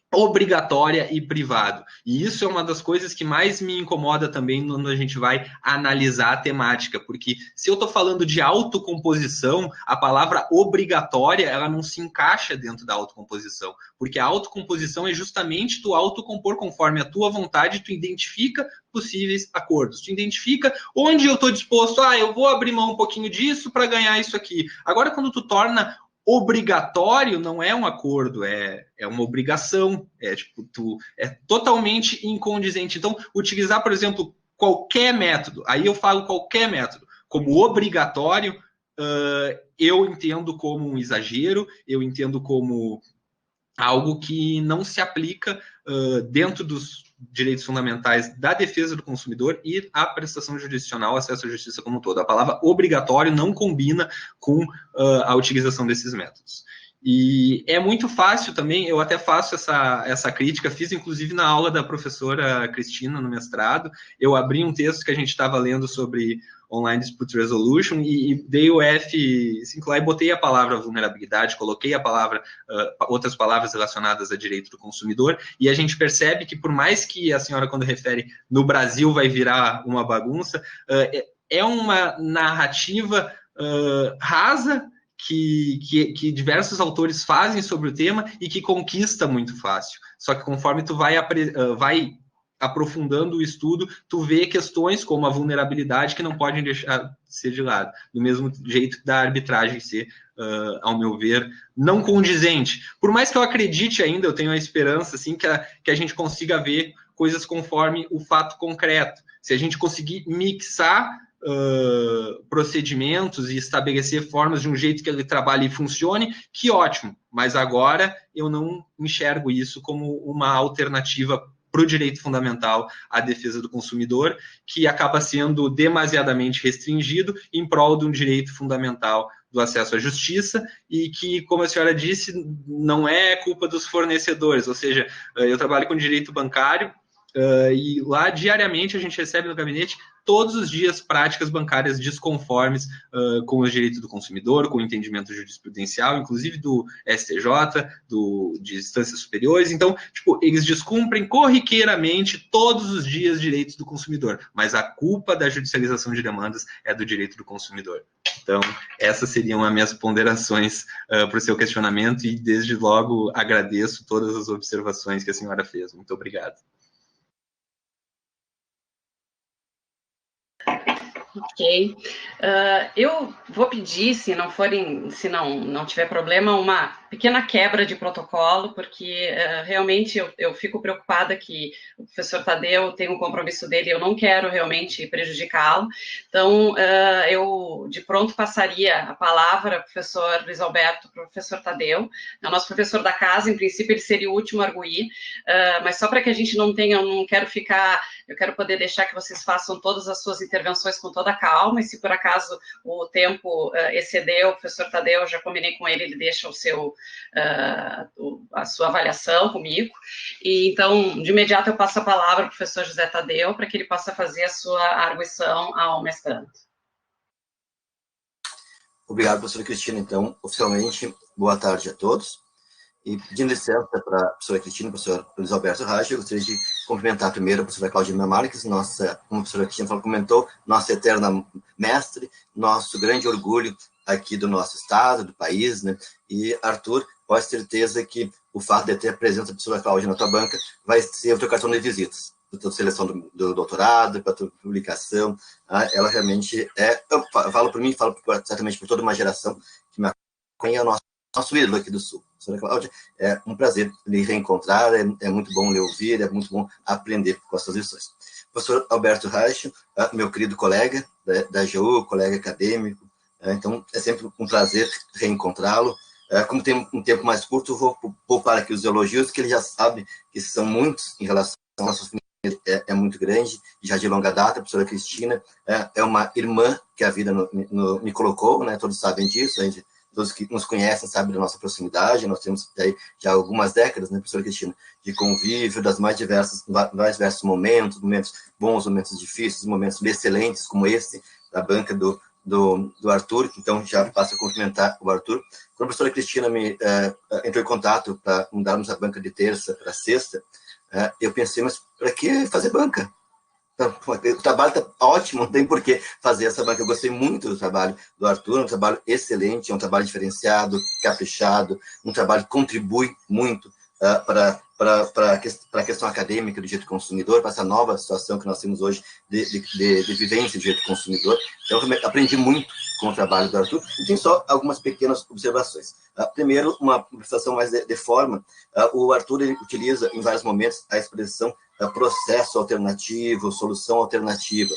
obrigatória e privado. E isso é uma das coisas que mais me incomoda também quando a gente vai analisar a temática, porque se eu estou falando de autocomposição, a palavra obrigatória, ela não se encaixa dentro da autocomposição, porque a autocomposição é justamente tu autocompor conforme a tua vontade, tu identifica possíveis acordos, tu identifica onde eu estou disposto, eu vou abrir mão um pouquinho disso para ganhar isso aqui. Agora, quando tu torna obrigatório, não é um acordo, é uma obrigação, é totalmente incondizente. Então, utilizar, por exemplo, qualquer método, aí eu falo qualquer método, como obrigatório, eu entendo como um exagero, eu entendo como algo que não se aplica dentro dos direitos fundamentais da defesa do consumidor e a prestação jurisdicional, acesso à justiça como um todo. A palavra obrigatório não combina com a utilização desses métodos. E é muito fácil também, eu até faço essa crítica, fiz inclusive na aula da professora Cristina no mestrado, eu abri um texto que a gente estava lendo sobre Online Dispute Resolution e dei o F5 lá e botei a palavra vulnerabilidade, coloquei a palavra, outras palavras relacionadas a direito do consumidor, e a gente percebe que por mais que a senhora, quando refere no Brasil vai virar uma bagunça, é uma narrativa rasa, que diversos autores fazem sobre o tema e que conquista muito fácil. Só que conforme tu vai aprofundando o estudo, tu vê questões como a vulnerabilidade que não podem deixar de ser de lado. Do mesmo jeito da arbitragem ser, ao meu ver, não condizente. Por mais que eu acredite ainda, eu tenho a esperança assim, que a gente consiga ver coisas conforme o fato concreto. Se a gente conseguir mixar procedimentos e estabelecer formas de um jeito que ele trabalhe e funcione, que ótimo, mas agora eu não enxergo isso como uma alternativa para o direito fundamental à defesa do consumidor, que acaba sendo demasiadamente restringido em prol de um direito fundamental do acesso à justiça e que, como a senhora disse, não é culpa dos fornecedores, ou seja, eu trabalho com direito bancário e lá diariamente a gente recebe no gabinete todos os dias práticas bancárias desconformes com os direitos do consumidor, com o entendimento jurisprudencial, inclusive do STJ, de instâncias superiores. Então, eles descumprem corriqueiramente todos os dias direitos do consumidor, mas a culpa da judicialização de demandas é do direito do consumidor. Então, essas seriam as minhas ponderações para o seu questionamento e, desde logo, agradeço todas as observações que a senhora fez. Muito obrigado. Ok. Eu vou pedir, se não tiver problema, uma pequena quebra de protocolo, porque realmente eu fico preocupada que o professor Tadeu tem um compromisso dele, eu não quero realmente prejudicá-lo. Então, eu de pronto passaria a palavra ao professor Luiz Alberto, para o professor Tadeu. É o nosso professor da casa, em princípio ele seria o último a arguir, mas só para que a gente não tenha, eu quero poder deixar que vocês façam todas as suas intervenções com toda a calma, e se por acaso o tempo excedeu, o professor Tadeu, eu já combinei com ele, ele deixa a sua avaliação comigo. E então, de imediato, eu passo a palavra ao professor José Tadeu, para que ele possa fazer a sua arguição ao mestrando. Obrigado, professora Cristina. Então, oficialmente, boa tarde a todos. E pedindo licença para a professora Cristina e o professor Luiz Alberto Reich, eu gostaria de cumprimentar primeiro a professora Claudina Marques, como a professora Cristina comentou, nossa eterna mestre, nosso grande orgulho aqui do nosso estado, do país, né? E, Arthur, pode ter certeza que o fato de ter a presença da professora Cláudia na tua banca vai ser o teu cartão de visitas, da tua seleção do doutorado, para a tua publicação. Ela realmente eu falo por mim, falo certamente por toda uma geração que me acompanha, nosso ídolo aqui do Sul. Professora Cláudia, é um prazer lhe reencontrar, é muito bom lhe ouvir, é muito bom aprender com as suas lições. Professor Alberto Reich, meu querido colega da AGU, colega acadêmico, então é sempre um prazer reencontrá-lo. Como tem um tempo mais curto, eu vou poupar aqui os elogios, que ele já sabe que são muitos em relação à nossa família, é muito grande, já de longa data. A professora Cristina é uma irmã que a vida me colocou, né? Todos sabem disso, todos que nos conhecem sabem da nossa proximidade, nós temos aí já algumas décadas, né, professora Cristina, de convívio, das mais diversos momentos bons, momentos difíceis, momentos excelentes, como esse, da banca do Arthur. Então, já passo a cumprimentar o Arthur. Quando a professora Cristina entrou em contato para mudarmos a banca de terça para sexta, eu pensei, mas para que fazer banca? O trabalho está ótimo, não tem por que fazer essa banca. Eu gostei muito do trabalho do Arthur, um trabalho excelente, é um trabalho diferenciado, caprichado, um trabalho que contribui muito para a questão acadêmica do direito consumidor, para essa nova situação que nós temos hoje de vivência do direito consumidor. Então, eu aprendi muito com o trabalho do Arthur, e tem só algumas pequenas observações. Primeiro, uma observação mais de forma. O Arthur ele utiliza, em vários momentos, a expressão processo alternativo, solução alternativa.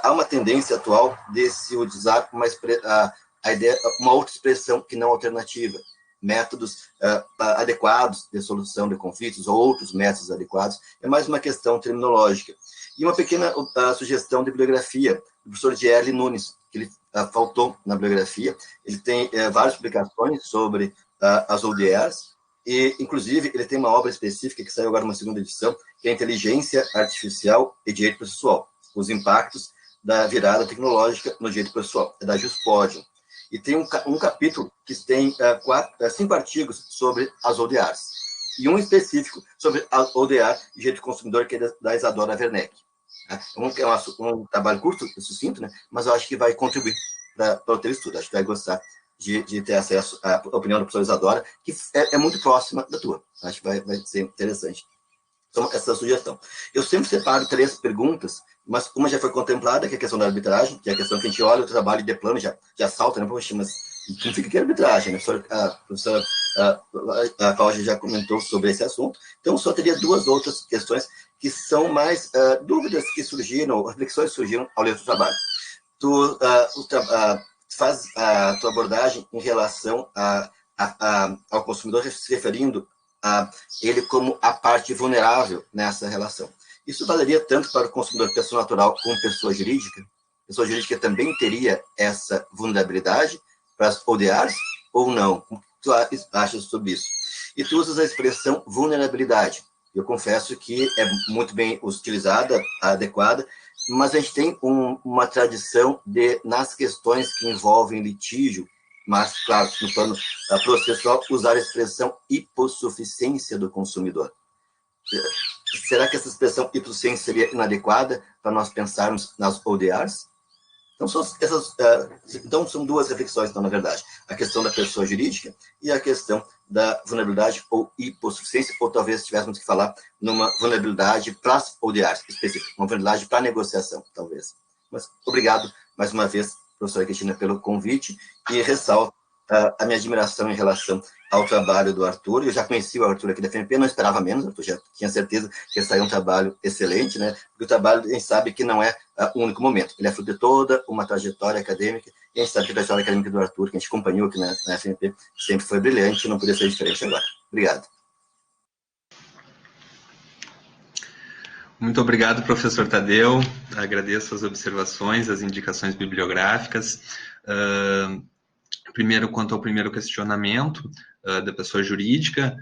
Há uma tendência atual de se utilizar uma outra expressão que não alternativa, métodos adequados de solução de conflitos ou outros métodos adequados. É mais uma questão terminológica. E uma pequena sugestão de bibliografia do professor Gierle Nunes, que ele faltou na bibliografia. Ele tem várias publicações sobre as ODRs, e, inclusive, ele tem uma obra específica que saiu agora numa segunda edição, que é Inteligência Artificial e Direito Processual, os impactos da virada tecnológica no direito processual, é da Juspodium. E tem um capítulo que tem 5 artigos sobre as ODRs, e um específico sobre a ODR e direito consumidor, que é da Isadora Werneck. É um trabalho curto, sucinto, né? Mas eu acho que vai contribuir para o teu estudo, acho que vai gostar de ter acesso à opinião da professora Isadora, que é muito próxima da tua. Acho que vai ser interessante. Então, essa sugestão. Eu sempre separo 3 perguntas, mas uma já foi contemplada, que é a questão da arbitragem, que é a questão que a gente olha o trabalho de plano, já salta, né? Poxa, mas significa que é arbitragem, né? A professora Cláudia já comentou sobre esse assunto. Então, só teria 2 outras questões que são mais dúvidas que surgiram, reflexões que surgiram ao ler o trabalho. Faz a tua abordagem em relação ao consumidor, se referindo a ele como a parte vulnerável nessa relação. Isso valeria tanto para o consumidor pessoa natural como pessoa jurídica? Pessoa jurídica também teria essa vulnerabilidade para as ODRs ou não? O que tu achas sobre isso? E tu usas a expressão vulnerabilidade. Eu confesso que é muito bem utilizada, adequada, mas a gente tem uma tradição nas questões que envolvem litígio, mas, claro, no plano processual, usar a expressão hipossuficiência do consumidor. Será que essa expressão hipossuficiência seria inadequada para nós pensarmos nas ODRs? Então, são 2 reflexões, então, na verdade. A questão da pessoa jurídica e a questão da vulnerabilidade ou hipossuficiência, ou talvez tivéssemos que falar numa vulnerabilidade para as ODRs específica, uma vulnerabilidade para a negociação, talvez. Mas obrigado, mais uma vez, professora Cristina, pelo convite, e ressalto a minha admiração em relação ao trabalho do Arthur. Eu já conheci o Arthur aqui da FNP, não esperava menos, eu já tinha certeza que ia sair um trabalho excelente, né? Porque o trabalho, a gente sabe que não é o único momento, ele é fruto de toda uma trajetória acadêmica, e a gente sabe que a trajetória acadêmica do Arthur, que a gente acompanhou aqui na FNP, sempre foi brilhante, não podia ser diferente agora. Obrigado. Muito obrigado, professor Tadeu. Agradeço as observações, as indicações bibliográficas. Primeiro, quanto ao primeiro questionamento da pessoa jurídica,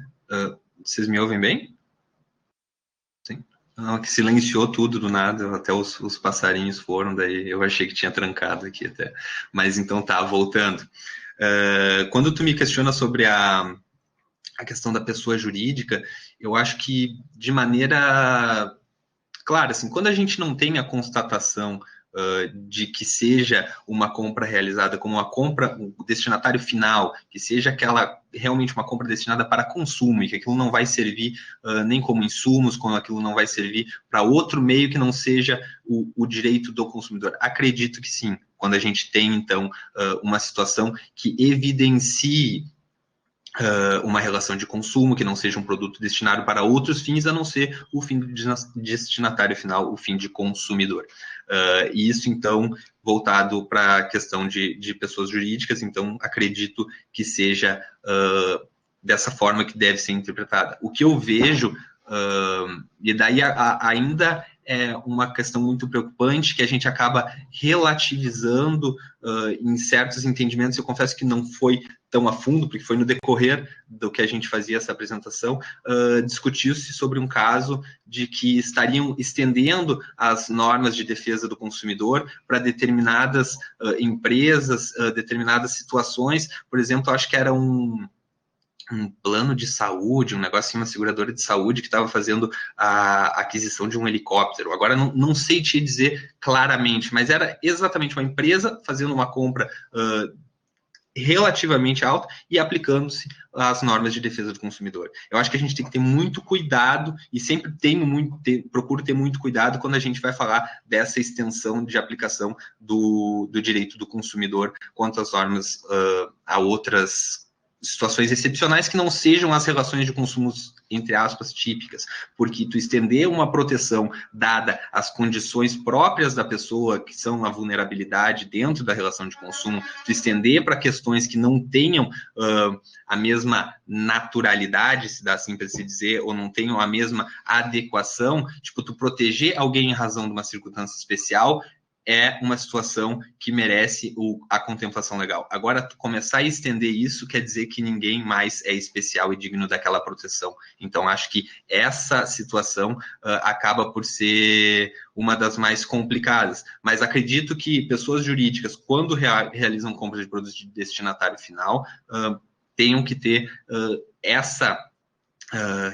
vocês me ouvem bem? Sim? Não, que silenciou tudo do nada, até os passarinhos foram, daí eu achei que tinha trancado aqui até. Mas então tá, voltando. Quando tu me questiona sobre a questão da pessoa jurídica, eu acho que de maneira... Claro, assim, quando a gente não tem a constatação de que seja uma compra realizada como uma compra, o destinatário final, que seja aquela realmente uma compra destinada para consumo, e que aquilo não vai servir nem como insumos, como aquilo não vai servir para outro meio que não seja o direito do consumidor. Acredito que sim, quando a gente tem, então, uma situação que evidencie uma relação de consumo, que não seja um produto destinado para outros fins, a não ser o fim do destinatário final, o fim de consumidor. E isso, então, voltado para a questão de pessoas jurídicas, então, acredito que seja dessa forma que deve ser interpretada. O que eu vejo, e daí ainda é uma questão muito preocupante, que a gente acaba relativizando em certos entendimentos. Eu confesso que não foi tão a fundo, porque foi no decorrer do que a gente fazia essa apresentação, discutiu-se sobre um caso de que estariam estendendo as normas de defesa do consumidor para determinadas empresas, determinadas situações. Por exemplo, acho que era um plano de saúde, um negócio assim, uma seguradora de saúde que estava fazendo a aquisição de um helicóptero. Agora, não sei te dizer claramente, mas era exatamente uma empresa fazendo uma compra relativamente alta e aplicando-se as normas de defesa do consumidor. Eu acho que a gente tem que ter muito cuidado, e sempre procuro ter muito cuidado quando a gente vai falar dessa extensão de aplicação do direito do consumidor quanto às normas a outras situações excepcionais que não sejam as relações de consumo, entre aspas, típicas, porque tu estender uma proteção dada às condições próprias da pessoa, que são a vulnerabilidade dentro da relação de consumo, tu estender para questões que não tenham a mesma naturalidade, se dá assim para se dizer, ou não tenham a mesma adequação, tipo, tu proteger alguém em razão de uma circunstância especial, é uma situação que merece a contemplação legal. Agora, tu começar a estender isso quer dizer que ninguém mais é especial e digno daquela proteção. Então, acho que essa situação acaba por ser uma das mais complicadas. Mas acredito que pessoas jurídicas, quando realizam compras de produtos de destinatário final, tenham que ter essa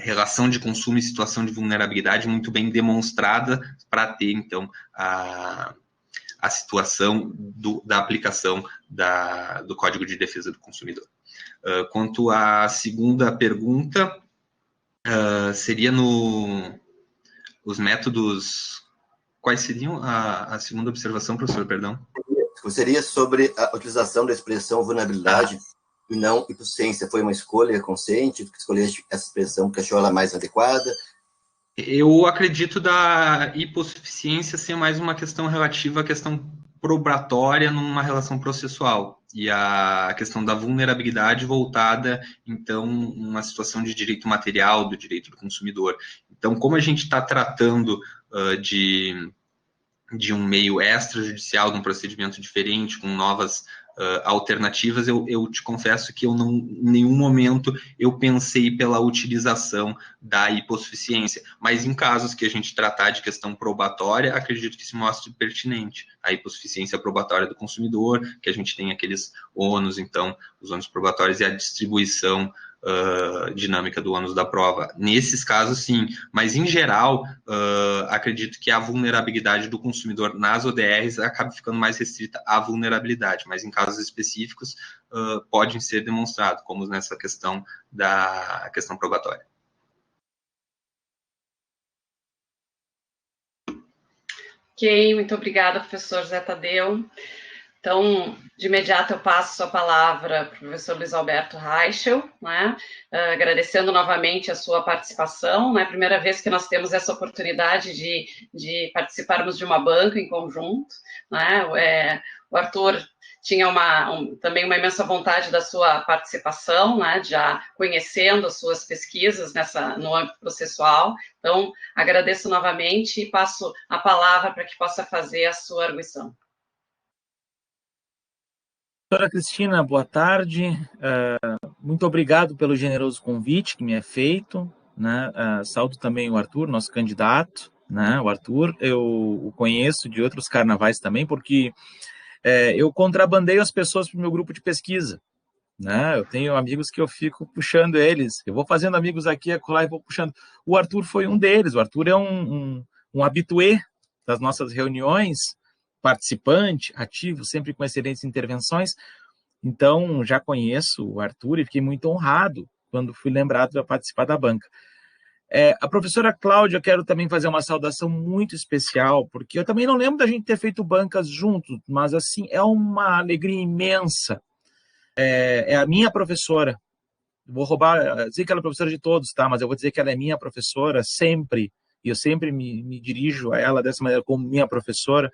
relação de consumo e situação de vulnerabilidade muito bem demonstrada para ter, então, a situação da aplicação do Código de Defesa do Consumidor. Quanto à segunda pergunta, seria os métodos... Quais seriam a segunda observação, professor, perdão? Seria sobre a utilização da expressão vulnerabilidade e não hipossuficiência. Foi uma escolha consciente, que escolheste essa expressão porque achou ela mais adequada? Eu acredito da hipossuficiência ser mais uma questão relativa à questão probatória numa relação processual, e a questão da vulnerabilidade voltada, então, uma situação de direito material, do direito do consumidor. Então, como a gente está tratando de um meio extrajudicial, de um procedimento diferente, com novas alternativas, eu te confesso que em nenhum momento eu pensei pela utilização da hipossuficiência, mas em casos que a gente tratar de questão probatória, acredito que se mostre pertinente a hipossuficiência probatória do consumidor, que a gente tem aqueles ônus, então, os ônus probatórios e a distribuição dinâmica do ônus da prova. Nesses casos, sim, mas em geral, acredito que a vulnerabilidade do consumidor nas ODRs acaba ficando mais restrita à vulnerabilidade, mas em casos específicos podem ser demonstrados, como nessa questão da questão probatória. Ok, muito obrigada, professor José Tadeu. Então, de imediato eu passo a palavra para o professor Luiz Alberto Reichel, né? Agradecendo novamente a sua participação, né? Primeira vez que nós temos essa oportunidade de participarmos de uma banca em conjunto, né? O Arthur tinha também uma imensa vontade da sua participação, né? Já conhecendo as suas pesquisas no âmbito processual. Então, agradeço novamente e passo a palavra para que possa fazer a sua arguição. Doutora Cristina, boa tarde. Muito obrigado pelo generoso convite que me é feito, né? Saúdo também o Arthur, nosso candidato, né? O Arthur, eu o conheço de outros carnavais também, porque eu contrabandeio as pessoas para o meu grupo de pesquisa, né? Eu tenho amigos que eu fico puxando eles, eu vou fazendo amigos aqui, acolá, e vou puxando. O Arthur foi um deles. O Arthur é um habitué das nossas reuniões, participante, ativo, sempre com excelentes intervenções. Então, já conheço o Arthur e fiquei muito honrado quando fui lembrado para participar da banca. A professora Cláudia, eu quero também fazer uma saudação muito especial, porque eu também não lembro da gente ter feito bancas juntos, mas, assim, é uma alegria imensa. É a minha professora. Vou dizer que ela é professora de todos, tá? Mas eu vou dizer que ela é minha professora sempre, e eu sempre me dirijo a ela dessa maneira, como minha professora,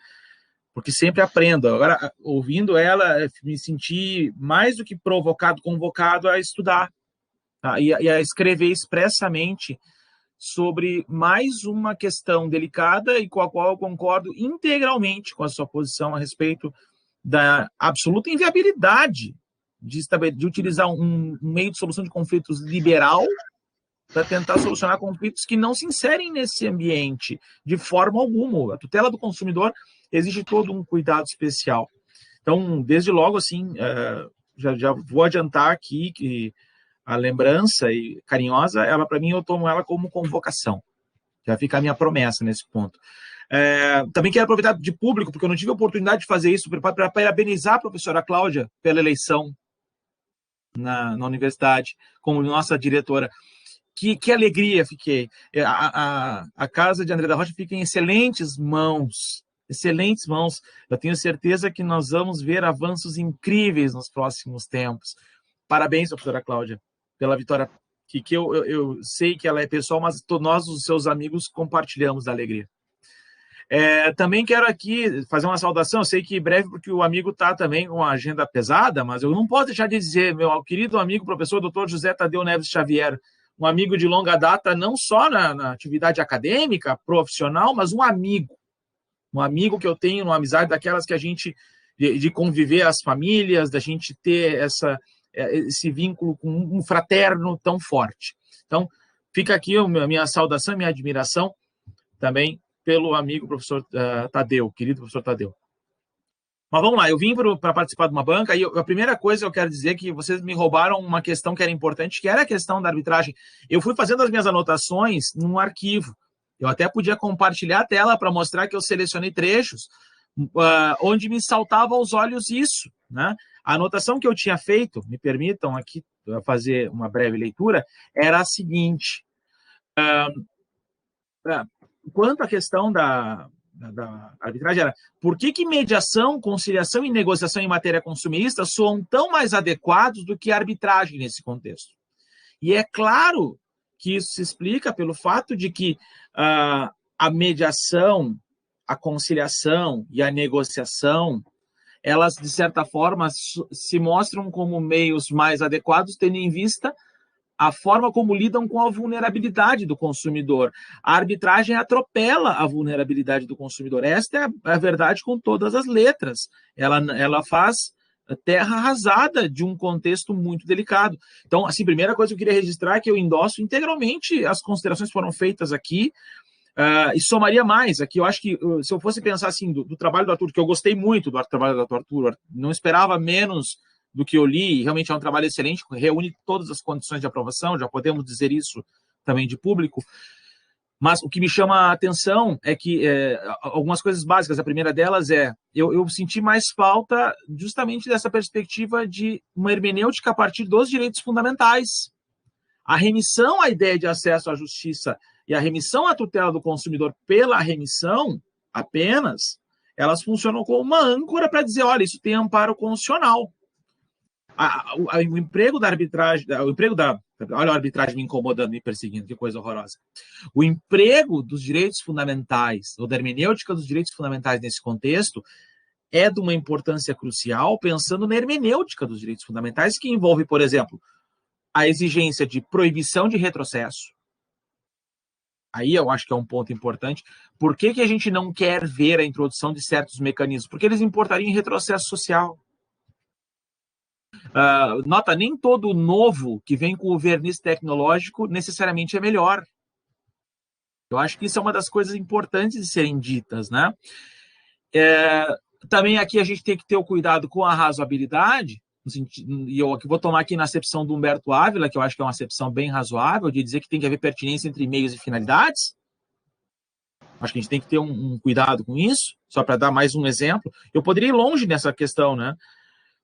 porque sempre aprendo. Agora, ouvindo ela, me senti mais do que provocado, convocado a estudar, tá? E a escrever expressamente sobre mais uma questão delicada e com a qual eu concordo integralmente com a sua posição a respeito da absoluta inviabilidade de utilizar um meio de solução de conflitos liberal para tentar solucionar conflitos que não se inserem nesse ambiente de forma alguma. A tutela do consumidor exige todo um cuidado especial. Então, desde logo, assim, já vou adiantar aqui que a lembrança carinhosa, ela, para mim, eu tomo ela como convocação. Já fica a minha promessa nesse ponto. Também quero aproveitar de público, porque eu não tive a oportunidade de fazer isso, para parabenizar a professora Cláudia pela eleição na universidade, como nossa diretora. Que alegria fiquei. A casa de André da Rocha fica em excelentes mãos. Excelentes mãos. Eu tenho certeza que nós vamos ver avanços incríveis nos próximos tempos. Parabéns, professora Cláudia, pela vitória, que eu sei que ela é pessoal, mas nós, os seus amigos, compartilhamos da alegria. Também quero aqui fazer uma saudação. Eu sei que breve, porque o amigo está também com uma agenda pesada, mas eu não posso deixar de dizer, meu querido amigo, professor Dr. José Tadeu Neves Xavier, um amigo de longa data, não só na atividade acadêmica, profissional, mas um amigo que eu tenho, uma amizade daquelas que a gente, de conviver as famílias, da gente ter esse vínculo com um fraterno tão forte. Então, fica aqui a minha saudação e minha admiração também pelo amigo professor Tadeu, querido professor Tadeu. Mas vamos lá, eu vim para participar de uma banca e a primeira coisa que eu quero dizer é que vocês me roubaram uma questão que era importante, que era a questão da arbitragem. Eu fui fazendo as minhas anotações num arquivo. Eu até podia compartilhar a tela para mostrar que eu selecionei trechos onde me saltava aos olhos isso, né? A anotação que eu tinha feito, me permitam aqui fazer uma breve leitura, era a seguinte. Quanto à questão da arbitragem, era por que mediação, conciliação e negociação em matéria consumista soam tão mais adequados do que a arbitragem nesse contexto? E é claro que isso se explica pelo fato de que a mediação, a conciliação e a negociação, elas, de certa forma, se mostram como meios mais adequados, tendo em vista a forma como lidam com a vulnerabilidade do consumidor. A arbitragem atropela a vulnerabilidade do consumidor. Esta é a verdade com todas as letras. Ela faz terra arrasada de um contexto muito delicado. Então, assim, primeira coisa que eu queria registrar é que eu endosso integralmente as considerações que foram feitas aqui, e somaria mais. Aqui, eu acho que, se eu fosse pensar assim, do trabalho do Arthur, que eu gostei muito do trabalho do Arthur, não esperava menos do que eu li, realmente é um trabalho excelente, reúne todas as condições de aprovação, já podemos dizer isso também de público, mas o que me chama a atenção é que algumas coisas básicas, a primeira delas eu senti mais falta justamente dessa perspectiva de uma hermenêutica a partir dos direitos fundamentais. A remissão à ideia de acesso à justiça e a remissão à tutela do consumidor pela remissão apenas, elas funcionam como uma âncora para dizer, olha, isso tem amparo constitucional. O emprego da arbitragem, olha a arbitragem me incomodando, me perseguindo, que coisa horrorosa. O emprego dos direitos fundamentais, ou da hermenêutica dos direitos fundamentais nesse contexto, é de uma importância crucial, pensando na hermenêutica dos direitos fundamentais, que envolve, por exemplo, a exigência de proibição de retrocesso. Aí eu acho que é um ponto importante. Por que a gente não quer ver a introdução de certos mecanismos? Porque eles importariam em retrocesso social. Nota, nem todo novo que vem com o verniz tecnológico necessariamente é melhor. Eu acho que isso é uma das coisas importantes de serem ditas, né? Também aqui a gente tem que ter o cuidado com a razoabilidade, e eu vou tomar aqui na acepção do Humberto Ávila, que eu acho que é uma acepção bem razoável, de dizer que tem que haver pertinência entre meios e finalidades. Acho que a gente tem que ter um cuidado com isso, só para dar mais um exemplo. Eu poderia ir longe nessa questão, né?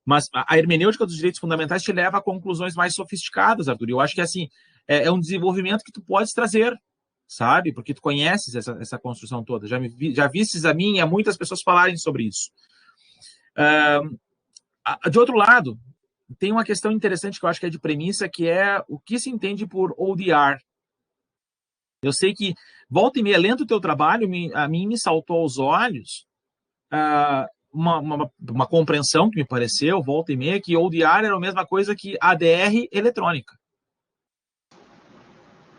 Mas a hermenêutica dos direitos fundamentais te leva a conclusões mais sofisticadas, Arthur. Eu acho que assim é um desenvolvimento que tu podes trazer, sabe? Porque tu conheces essa construção toda. Já vistes a mim e a muitas pessoas falarem sobre isso. De outro lado, tem uma questão interessante que eu acho que é de premissa, que é o que se entende por ODR. Eu sei que, volta e meia, lendo o teu trabalho, a mim me saltou aos olhos uma compreensão que me pareceu, volta e meia, que ODR era a mesma coisa que ADR eletrônica.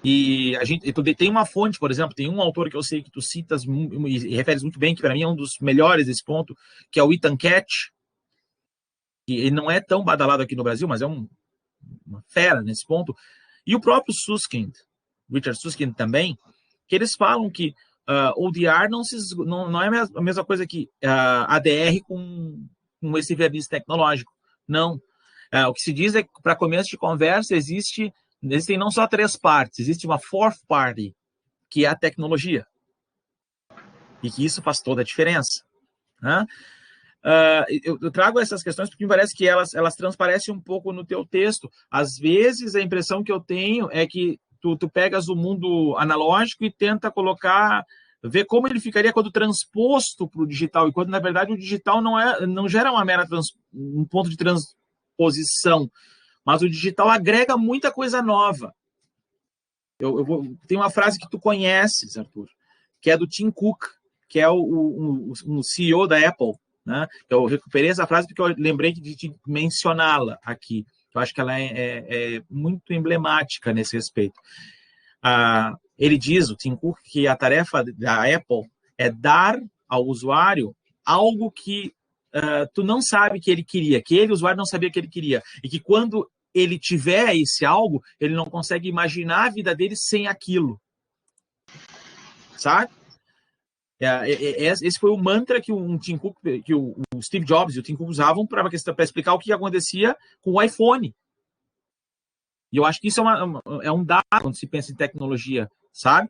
E tu tem uma fonte, por exemplo, tem um autor que eu sei que tu citas e referes muito bem, que para mim é um dos melhores desse ponto, que é o Ethan Katz, que ele não é tão badalado aqui no Brasil, mas é uma fera nesse ponto. E o próprio Susskind, Richard Susskind também, que eles falam que ODR não é a mesma coisa que ADR com esse verniz tecnológico. Não. O que se diz é que, para começo de conversa, existem não só 3 partes, existe uma fourth party, que é a tecnologia. E que isso faz toda a diferença. Né? Eu trago essas questões porque me parece que elas transparecem um pouco no teu texto. Às vezes, a impressão que eu tenho é que tu pegas o mundo analógico e tenta ver como ele ficaria quando transposto para o digital, e quando, na verdade, o digital não gera um ponto de transposição, mas o digital agrega muita coisa nova. Tem uma frase que tu conheces, Arthur, que é do Tim Cook, que é um CEO da Apple, né? Eu recuperei essa frase porque eu lembrei de te mencioná-la aqui. Eu acho que ela é muito emblemática nesse respeito. Ele diz, o Tim Cook, que a tarefa da Apple é dar ao usuário algo que tu não sabe que ele queria, que o usuário não sabia que ele queria, e que quando ele tiver esse algo, ele não consegue imaginar a vida dele sem aquilo. Sabe? Esse foi o mantra que o Tim Cook, que o Steve Jobs e o Tim Cook usavam para explicar o que acontecia com o iPhone. E eu acho que isso é um dado quando se pensa em tecnologia, sabe?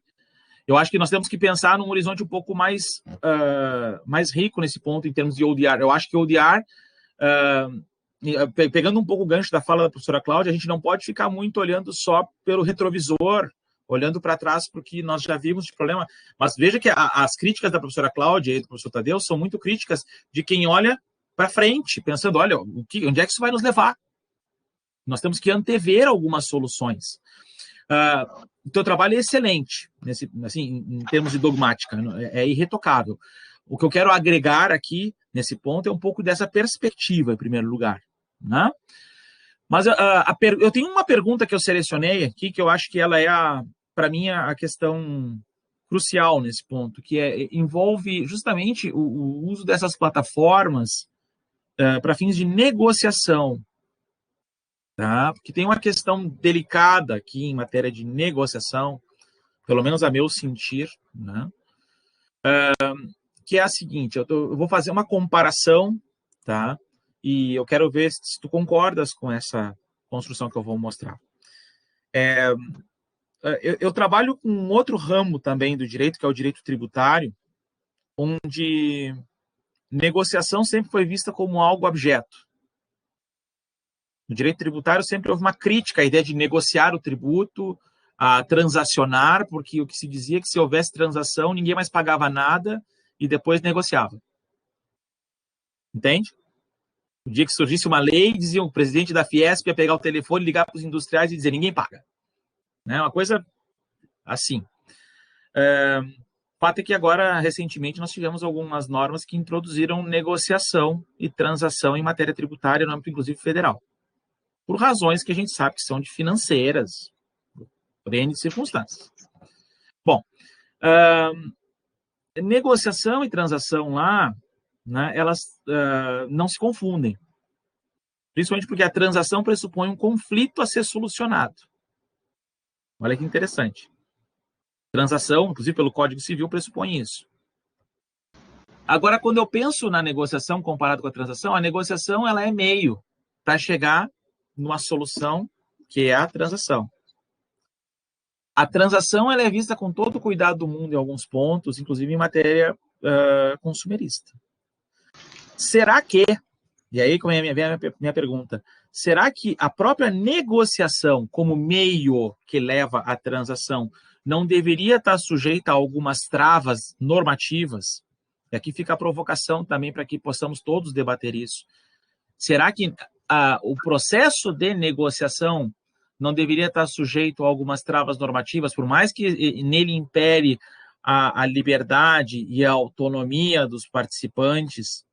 Eu acho que nós temos que pensar num horizonte um pouco mais rico nesse ponto em termos de ODR. Eu acho que ODR, pegando um pouco o gancho da fala da professora Cláudia, a gente não pode ficar muito olhando só pelo retrovisor, olhando para trás porque nós já vimos de problema. Mas veja que as críticas da professora Cláudia e do professor Tadeu são muito críticas de quem olha para frente, pensando, olha, onde é que isso vai nos levar? Nós temos que antever algumas soluções. O teu trabalho é excelente, em termos de dogmática, é irretocável. O que eu quero agregar aqui, nesse ponto, é um pouco dessa perspectiva, em primeiro lugar. Né? Mas eu tenho uma pergunta que eu selecionei aqui, que eu acho que ela é, para mim, a questão crucial nesse ponto, que envolve justamente o uso dessas plataformas para fins de negociação. Tá? Porque tem uma questão delicada aqui em matéria de negociação, pelo menos a meu sentir, né? Que é a seguinte, eu vou fazer uma comparação, tá? E eu quero ver se tu concordas com essa construção que eu vou mostrar. Eu trabalho com um outro ramo também do direito, que é o direito tributário, onde negociação sempre foi vista como algo abjeto. No direito tributário sempre houve uma crítica à ideia de negociar o tributo, a transacionar, porque o que se dizia é que se houvesse transação, ninguém mais pagava nada e depois negociava. Entende? O dia que surgisse uma lei, dizia o presidente da Fiesp ia pegar o telefone, ligar para os industriais e dizer, ninguém paga. Né? Uma coisa assim. O fato é que agora, recentemente, nós tivemos algumas normas que introduziram negociação e transação em matéria tributária no âmbito, inclusive, federal. Por razões que a gente sabe que são de financeiras, por N circunstâncias. Bom, negociação e transação lá, né, elas não se confundem. Principalmente porque a transação pressupõe um conflito a ser solucionado. Olha que interessante. Transação, inclusive pelo Código Civil, pressupõe isso. Agora, quando eu penso na negociação comparado com a negociação ela é meio para chegar numa solução que é a transação. A transação ela é vista com todo o cuidado do mundo em alguns pontos, inclusive em matéria consumerista. Será que, e aí como vem a minha pergunta, será que a própria negociação como meio que leva à transação não deveria estar sujeita a algumas travas normativas? E aqui fica a provocação também para que possamos todos debater isso. Será que o processo de negociação não deveria estar sujeito a algumas travas normativas, por mais que nele impere a liberdade e a autonomia dos participantes,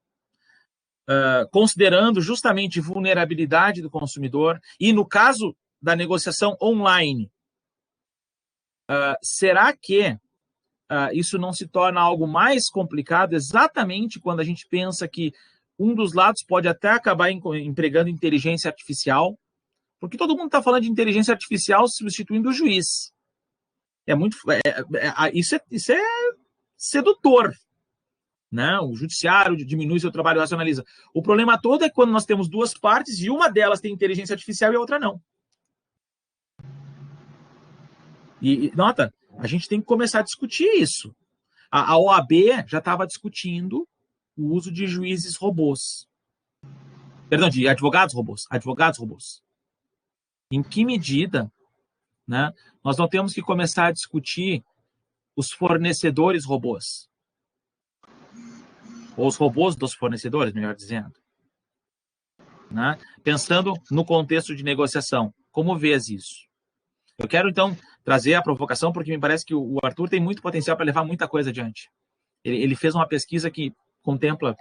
considerando justamente vulnerabilidade do consumidor, e no caso da negociação online, será que isso não se torna algo mais complicado exatamente quando a gente pensa que um dos lados pode até acabar empregando inteligência artificial? Porque todo mundo está falando de inteligência artificial substituindo o juiz. Isso é sedutor. Né? O judiciário diminui seu trabalho, racionaliza. O problema todo é quando nós temos duas partes e uma delas tem inteligência artificial e a outra não. E nota, a gente tem que começar a discutir isso. A OAB já estava discutindo o uso de juízes robôs. Perdão, de advogados robôs. Em que medida, né, nós não temos que começar a discutir os fornecedores robôs? Ou os robôs dos fornecedores, melhor dizendo. Né? Pensando no contexto de negociação. Como vês isso? Eu quero, então, trazer a provocação, porque me parece que o Arthur tem muito potencial para levar muita coisa adiante. Ele fez uma pesquisa que contempla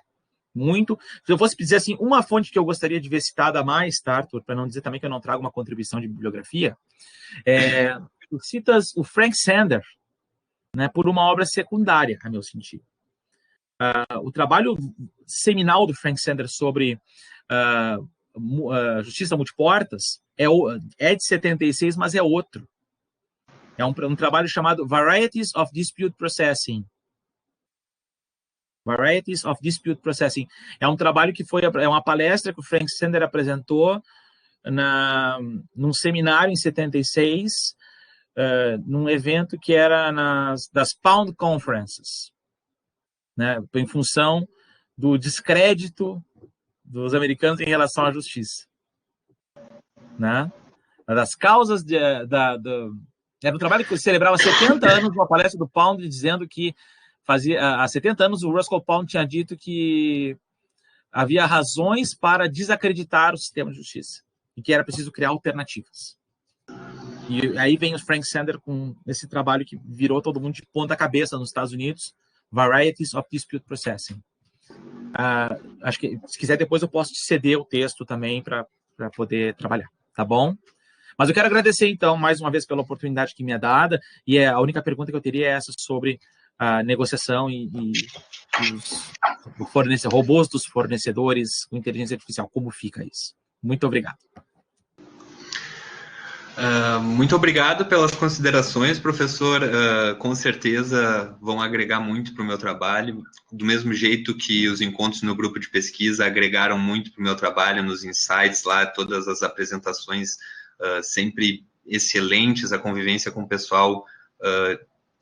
muito. Se eu fosse dizer assim, uma fonte que eu gostaria de ver citada mais, tá, Arthur, para não dizer também que eu não trago uma contribuição de bibliografia, tu citas o Frank Sander, né, por uma obra secundária, a meu sentido. O trabalho seminal do Frank Sander sobre justiça multiportas é de 76, mas é outro. É um trabalho chamado Varieties of Dispute Processing. Varieties of Dispute Processing. É um trabalho que é uma palestra que o Frank Sander apresentou num seminário em 76, num evento que era das Pound Conferences, né, em função do descrédito dos americanos em relação à justiça. Né? Das causas era um trabalho que celebrava 70 anos, uma palestra do Pound, dizendo que há 70 anos o Russell Pound tinha dito que havia razões para desacreditar o sistema de justiça e que era preciso criar alternativas. E aí vem o Frank Sander com esse trabalho que virou todo mundo de ponta cabeça nos Estados Unidos, Varieties of Dispute Processing. Acho que, se quiser, depois eu posso te ceder o texto também para poder trabalhar, tá bom? Mas eu quero agradecer, então, mais uma vez pela oportunidade que me é dada, e a única pergunta que eu teria é essa sobre a negociação e os robôs dos fornecedores com inteligência artificial. Como fica isso? Muito obrigado. Muito obrigado pelas considerações, professor. Com certeza vão agregar muito para o meu trabalho, do mesmo jeito que os encontros no grupo de pesquisa agregaram muito para o meu trabalho, nos insights lá, todas as apresentações sempre excelentes, a convivência com o pessoal,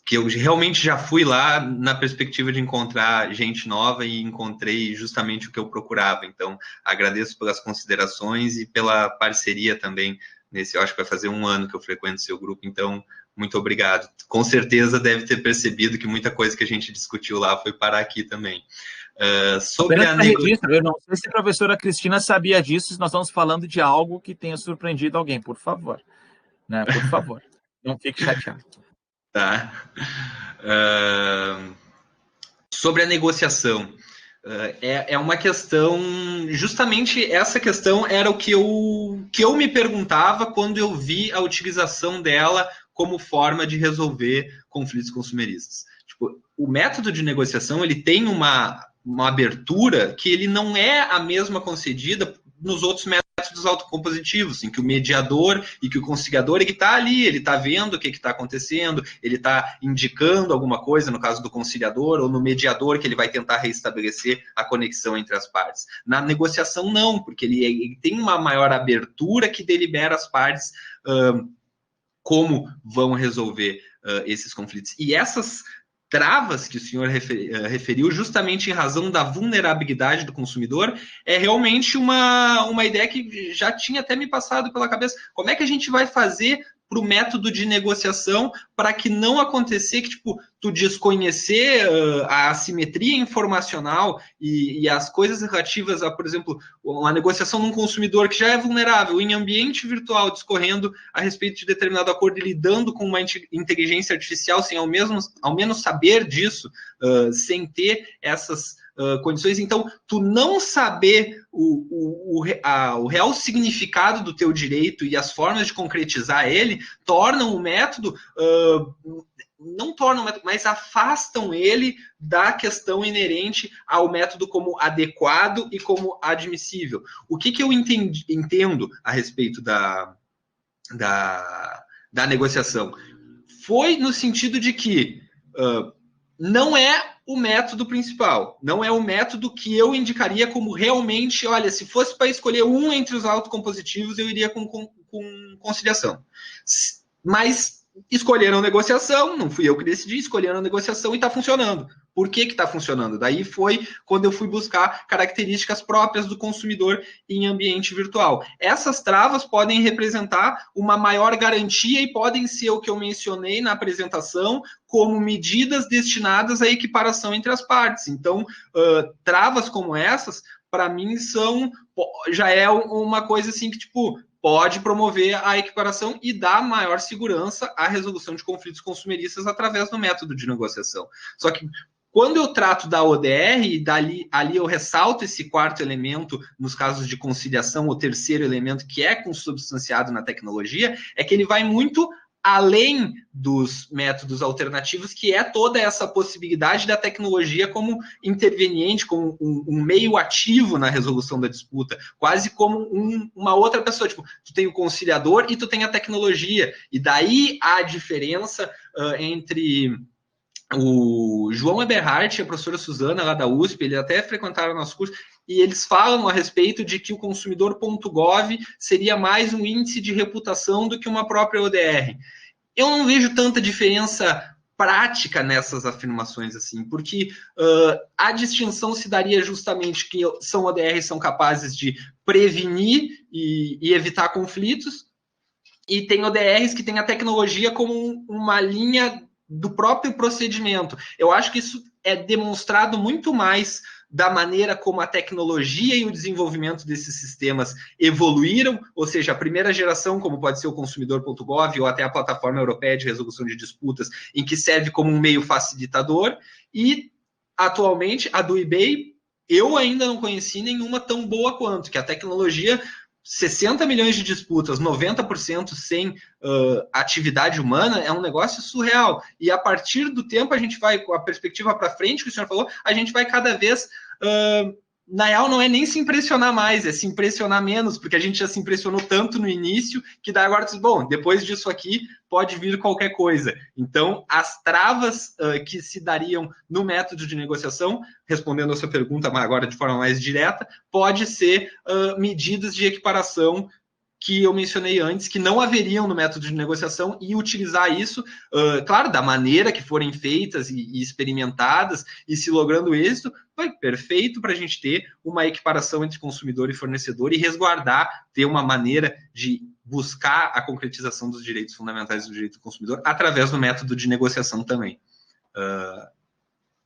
que eu realmente já fui lá na perspectiva de encontrar gente nova e encontrei justamente o que eu procurava. Então, agradeço pelas considerações e pela parceria também. Eu acho que vai fazer 1 ano que eu frequento o seu grupo, então, muito obrigado. Com certeza deve ter percebido que muita coisa que a gente discutiu lá foi parar aqui também. Sobre a registro, eu não sei se a professora Cristina sabia disso, se nós estamos falando de algo que tenha surpreendido alguém, por favor. Né? Por favor, não fique chateado. Tá. Sobre a negociação. É uma questão, justamente essa questão era o que eu me perguntava quando eu vi a utilização dela como forma de resolver conflitos consumeristas. Tipo, o método de negociação ele tem uma abertura que ele não é a mesma concedida nos outros métodos autocompositivos, em que o mediador e que o conciliador ele está ali, ele está vendo o que está acontecendo, ele está indicando alguma coisa, no caso do conciliador, ou no mediador, que ele vai tentar reestabelecer a conexão entre as partes. Na negociação, não, porque ele tem uma maior abertura que delibera as partes como vão resolver esses conflitos. E essas travas que o senhor referiu, justamente em razão da vulnerabilidade do consumidor, é realmente uma ideia que já tinha até me passado pela cabeça. Como é que a gente vai fazer para o método de negociação para que não acontecer que, tipo, tu desconhecer a assimetria informacional e as coisas relativas a, por exemplo, uma negociação num consumidor que já é vulnerável em ambiente virtual, discorrendo a respeito de determinado acordo e lidando com uma inteligência artificial sem ao menos saber disso, sem ter essas condições. Então, tu não saber o real significado do teu direito e as formas de concretizar ele tornam o método, não tornam o método, mas afastam ele da questão inerente ao método como adequado e como admissível. O que eu entendo a respeito da negociação? Foi no sentido de que não é o método principal, não é o método que eu indicaria como realmente, olha, se fosse para escolher um entre os autocompositivos, eu iria com conciliação. Mas escolheram negociação, não fui eu que decidi, escolheram negociação e está funcionando. Por que está funcionando? Daí foi quando eu fui buscar características próprias do consumidor em ambiente virtual. Essas travas podem representar uma maior garantia e podem ser o que eu mencionei na apresentação como medidas destinadas à equiparação entre as partes. Então, travas como essas, para mim, já é uma coisa assim que, tipo, pode promover a equiparação e dar maior segurança à resolução de conflitos consumeristas através do método de negociação. Só que quando eu trato da ODR, e ali eu ressalto esse quarto elemento nos casos de conciliação, o terceiro elemento que é consubstanciado na tecnologia, é que ele vai muito além dos métodos alternativos, que é toda essa possibilidade da tecnologia como interveniente, como um meio ativo na resolução da disputa, quase como uma outra pessoa. Tipo, tu tem o conciliador e tu tem a tecnologia, e daí a diferença entre o João Eberhardt e a professora Suzana, lá da USP, eles até frequentaram o nosso curso, e eles falam a respeito de que o consumidor.gov seria mais um índice de reputação do que uma própria ODR. Eu não vejo tanta diferença prática nessas afirmações, assim, porque a distinção se daria justamente que ODRs são capazes de prevenir e evitar conflitos, e tem ODRs que têm a tecnologia como uma linha do próprio procedimento. Eu acho que isso é demonstrado muito mais da maneira como a tecnologia e o desenvolvimento desses sistemas evoluíram, ou seja, a primeira geração, como pode ser o consumidor.gov ou até a plataforma europeia de resolução de disputas, em que serve como um meio facilitador, e atualmente a do eBay, eu ainda não conheci nenhuma tão boa quanto, que a tecnologia 60 milhões de disputas, 90% sem atividade humana, é um negócio surreal. E a partir do tempo, a gente vai, com a perspectiva para frente, que o senhor falou, a gente vai cada vez... na real, não é nem se impressionar mais, é se impressionar menos, porque a gente já se impressionou tanto no início, que daí agora, bom, depois disso aqui, pode vir qualquer coisa. Então, as travas que se dariam no método de negociação, respondendo a sua pergunta, mas agora de forma mais direta, pode ser medidas de equiparação que eu mencionei antes, que não haveriam no método de negociação, e utilizar isso, claro, da maneira que forem feitas e experimentadas, e se logrando êxito, foi perfeito para a gente ter uma equiparação entre consumidor e fornecedor e resguardar, ter uma maneira de buscar a concretização dos direitos fundamentais do direito do consumidor através do método de negociação também.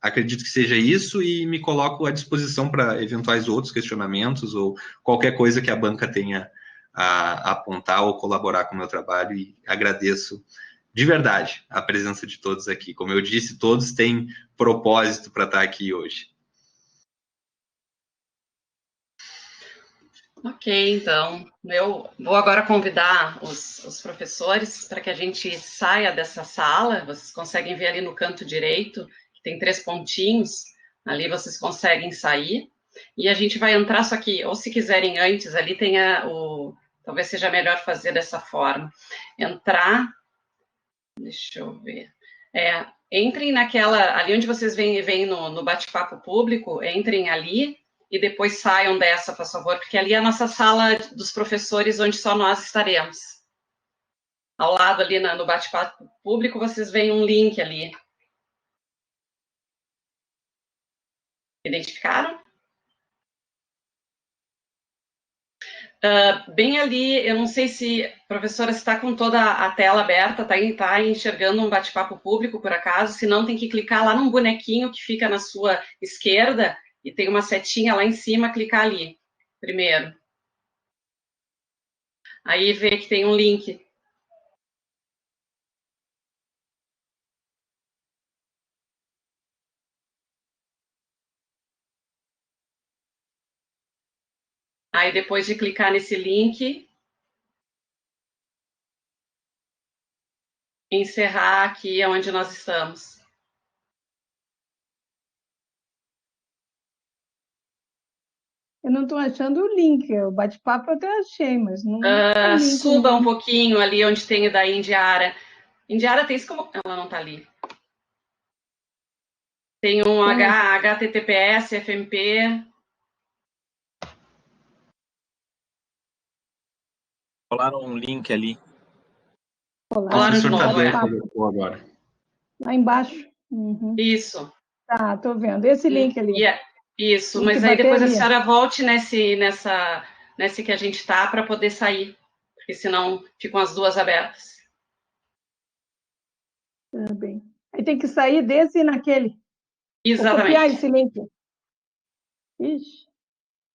Acredito que seja isso e me coloco à disposição para eventuais outros questionamentos ou qualquer coisa que a banca tenha a apontar ou colaborar com o meu trabalho, e agradeço de verdade a presença de todos aqui. Como eu disse, todos têm propósito para estar aqui hoje. Ok, então, eu vou agora convidar os professores para que a gente saia dessa sala. Vocês conseguem ver ali no canto direito, que tem 3 pontinhos, ali vocês conseguem sair, e a gente vai entrar, só que, ou se quiserem antes, ali tem talvez seja melhor fazer dessa forma, entrar, deixa eu ver, entrem ali onde vocês vêm no bate-papo público, entrem ali, e depois saiam dessa, por favor, porque ali é a nossa sala dos professores, onde só nós estaremos. Ao lado ali no bate-papo público, vocês veem um link ali. Identificaram? Bem ali, eu não sei se a professora está com toda a tela aberta, está enxergando um bate-papo público, por acaso, se não tem que clicar lá num bonequinho que fica na sua esquerda, e tem uma setinha lá em cima, clicar ali, primeiro. Aí vê que tem um link. Aí depois de clicar nesse link, encerrar aqui onde nós estamos. Eu não estou achando o link, o bate-papo eu até achei, mas não tem link. Suba um pouquinho ali onde tem o da Indiara. Indiara tem isso como... Ela não está ali. Tem um HTTPS, FMP. Colaram um link ali. Colaram de novo, agora. Lá embaixo. Uhum. Isso. Tá, estou vendo. Esse link ali. Isso, link, mas aí depois ali. A senhora volte nesse que a gente está para poder sair, porque senão ficam as duas abertas. Tá bem. Aí tem que sair desse e naquele. Exatamente. Vou copiar esse link. Ixi,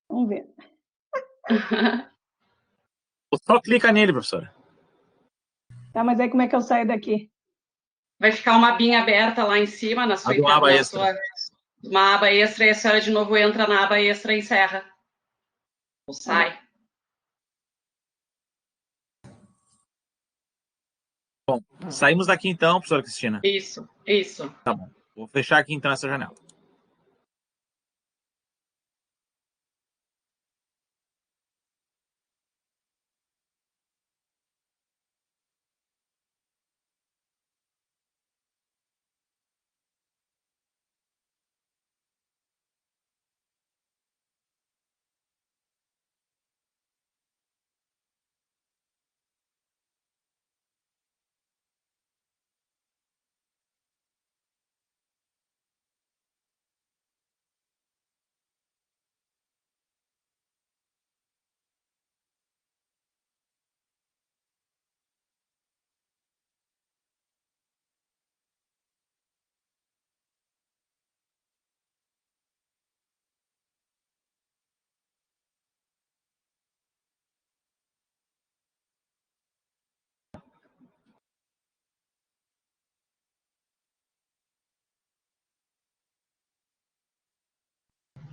vamos ver. Só clica nele, professora. Tá, mas aí como é que eu saio daqui? Vai ficar uma abinha aberta lá em cima, na sua uma aba extra. Uma aba extra, e a senhora de novo entra na aba extra e encerra. Ou sai. Bom, saímos daqui então, professora Cristina. Isso. Tá bom. Vou fechar aqui então essa janela.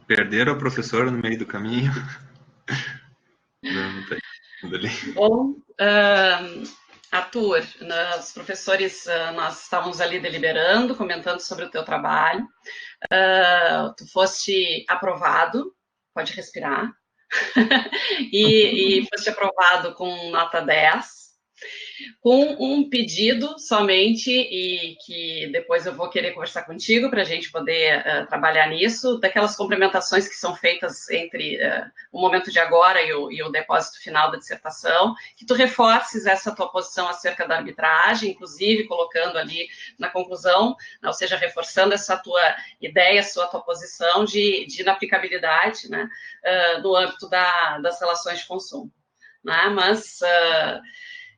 Perderam a professora no meio do caminho? Não tá ali. Bom, Arthur, os professores, nós estávamos ali deliberando, comentando sobre o teu trabalho. Tu foste aprovado, pode respirar, e foste aprovado com nota 10, com um pedido somente, e que depois eu vou querer conversar contigo para a gente poder trabalhar nisso, daquelas complementações que são feitas entre o momento de agora e o depósito final da dissertação, que tu reforces essa tua posição acerca da arbitragem, inclusive colocando ali na conclusão, ou seja, reforçando essa tua ideia, essa tua posição de inaplicabilidade, né, no âmbito das relações de consumo. né? Mas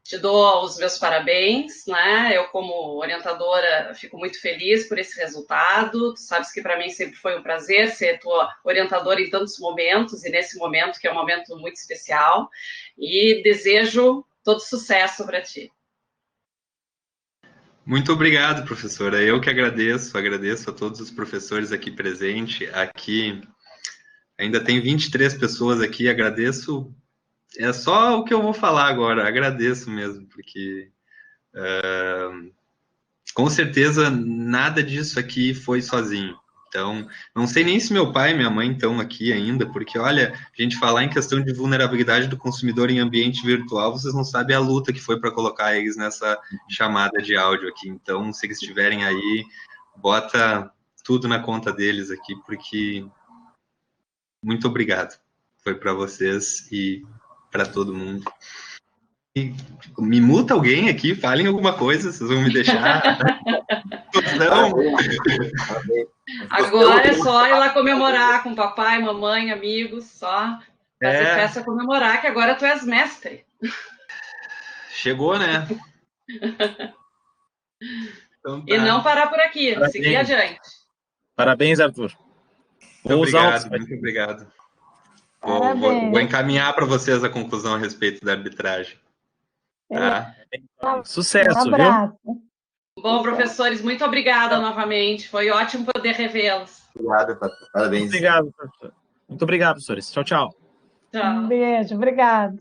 te dou os meus parabéns, né? Eu, como orientadora, fico muito feliz por esse resultado. Tu sabes que para mim sempre foi um prazer ser tua orientadora em tantos momentos, e nesse momento, que é um momento muito especial, e desejo todo sucesso para ti. Muito obrigado, professora. Eu que agradeço a todos os professores aqui presentes. Aqui ainda tem 23 pessoas aqui, agradeço. É só o que eu vou falar agora, agradeço mesmo, porque com certeza nada disso aqui foi sozinho. Então, não sei nem se meu pai e minha mãe estão aqui ainda, porque, olha, a gente falar em questão de vulnerabilidade do consumidor em ambiente virtual, vocês não sabem a luta que foi para colocar eles nessa chamada de áudio aqui. Então, se eles estiverem aí, bota tudo na conta deles aqui, porque muito obrigado. Foi para vocês e para todo mundo. E me muta alguém aqui, falem alguma coisa, vocês vão me deixar. Não. Agora é só ir lá comemorar com papai, mamãe, amigos, só fazer festa, comemorar, que agora tu és mestre. Chegou, né? Então, tá. E não parar por aqui, Parabéns. seguir adiante. Parabéns, Arthur. Muito obrigado. Vou encaminhar para vocês a conclusão a respeito da arbitragem. Tá? Sucesso, um abraço. Viu? Bom, professores, muito obrigada novamente. Foi ótimo poder revê-los. Obrigado, parabéns. Muito obrigado, professor. Muito obrigado, professores. Tchau, tchau. Tchau. Um beijo, obrigado.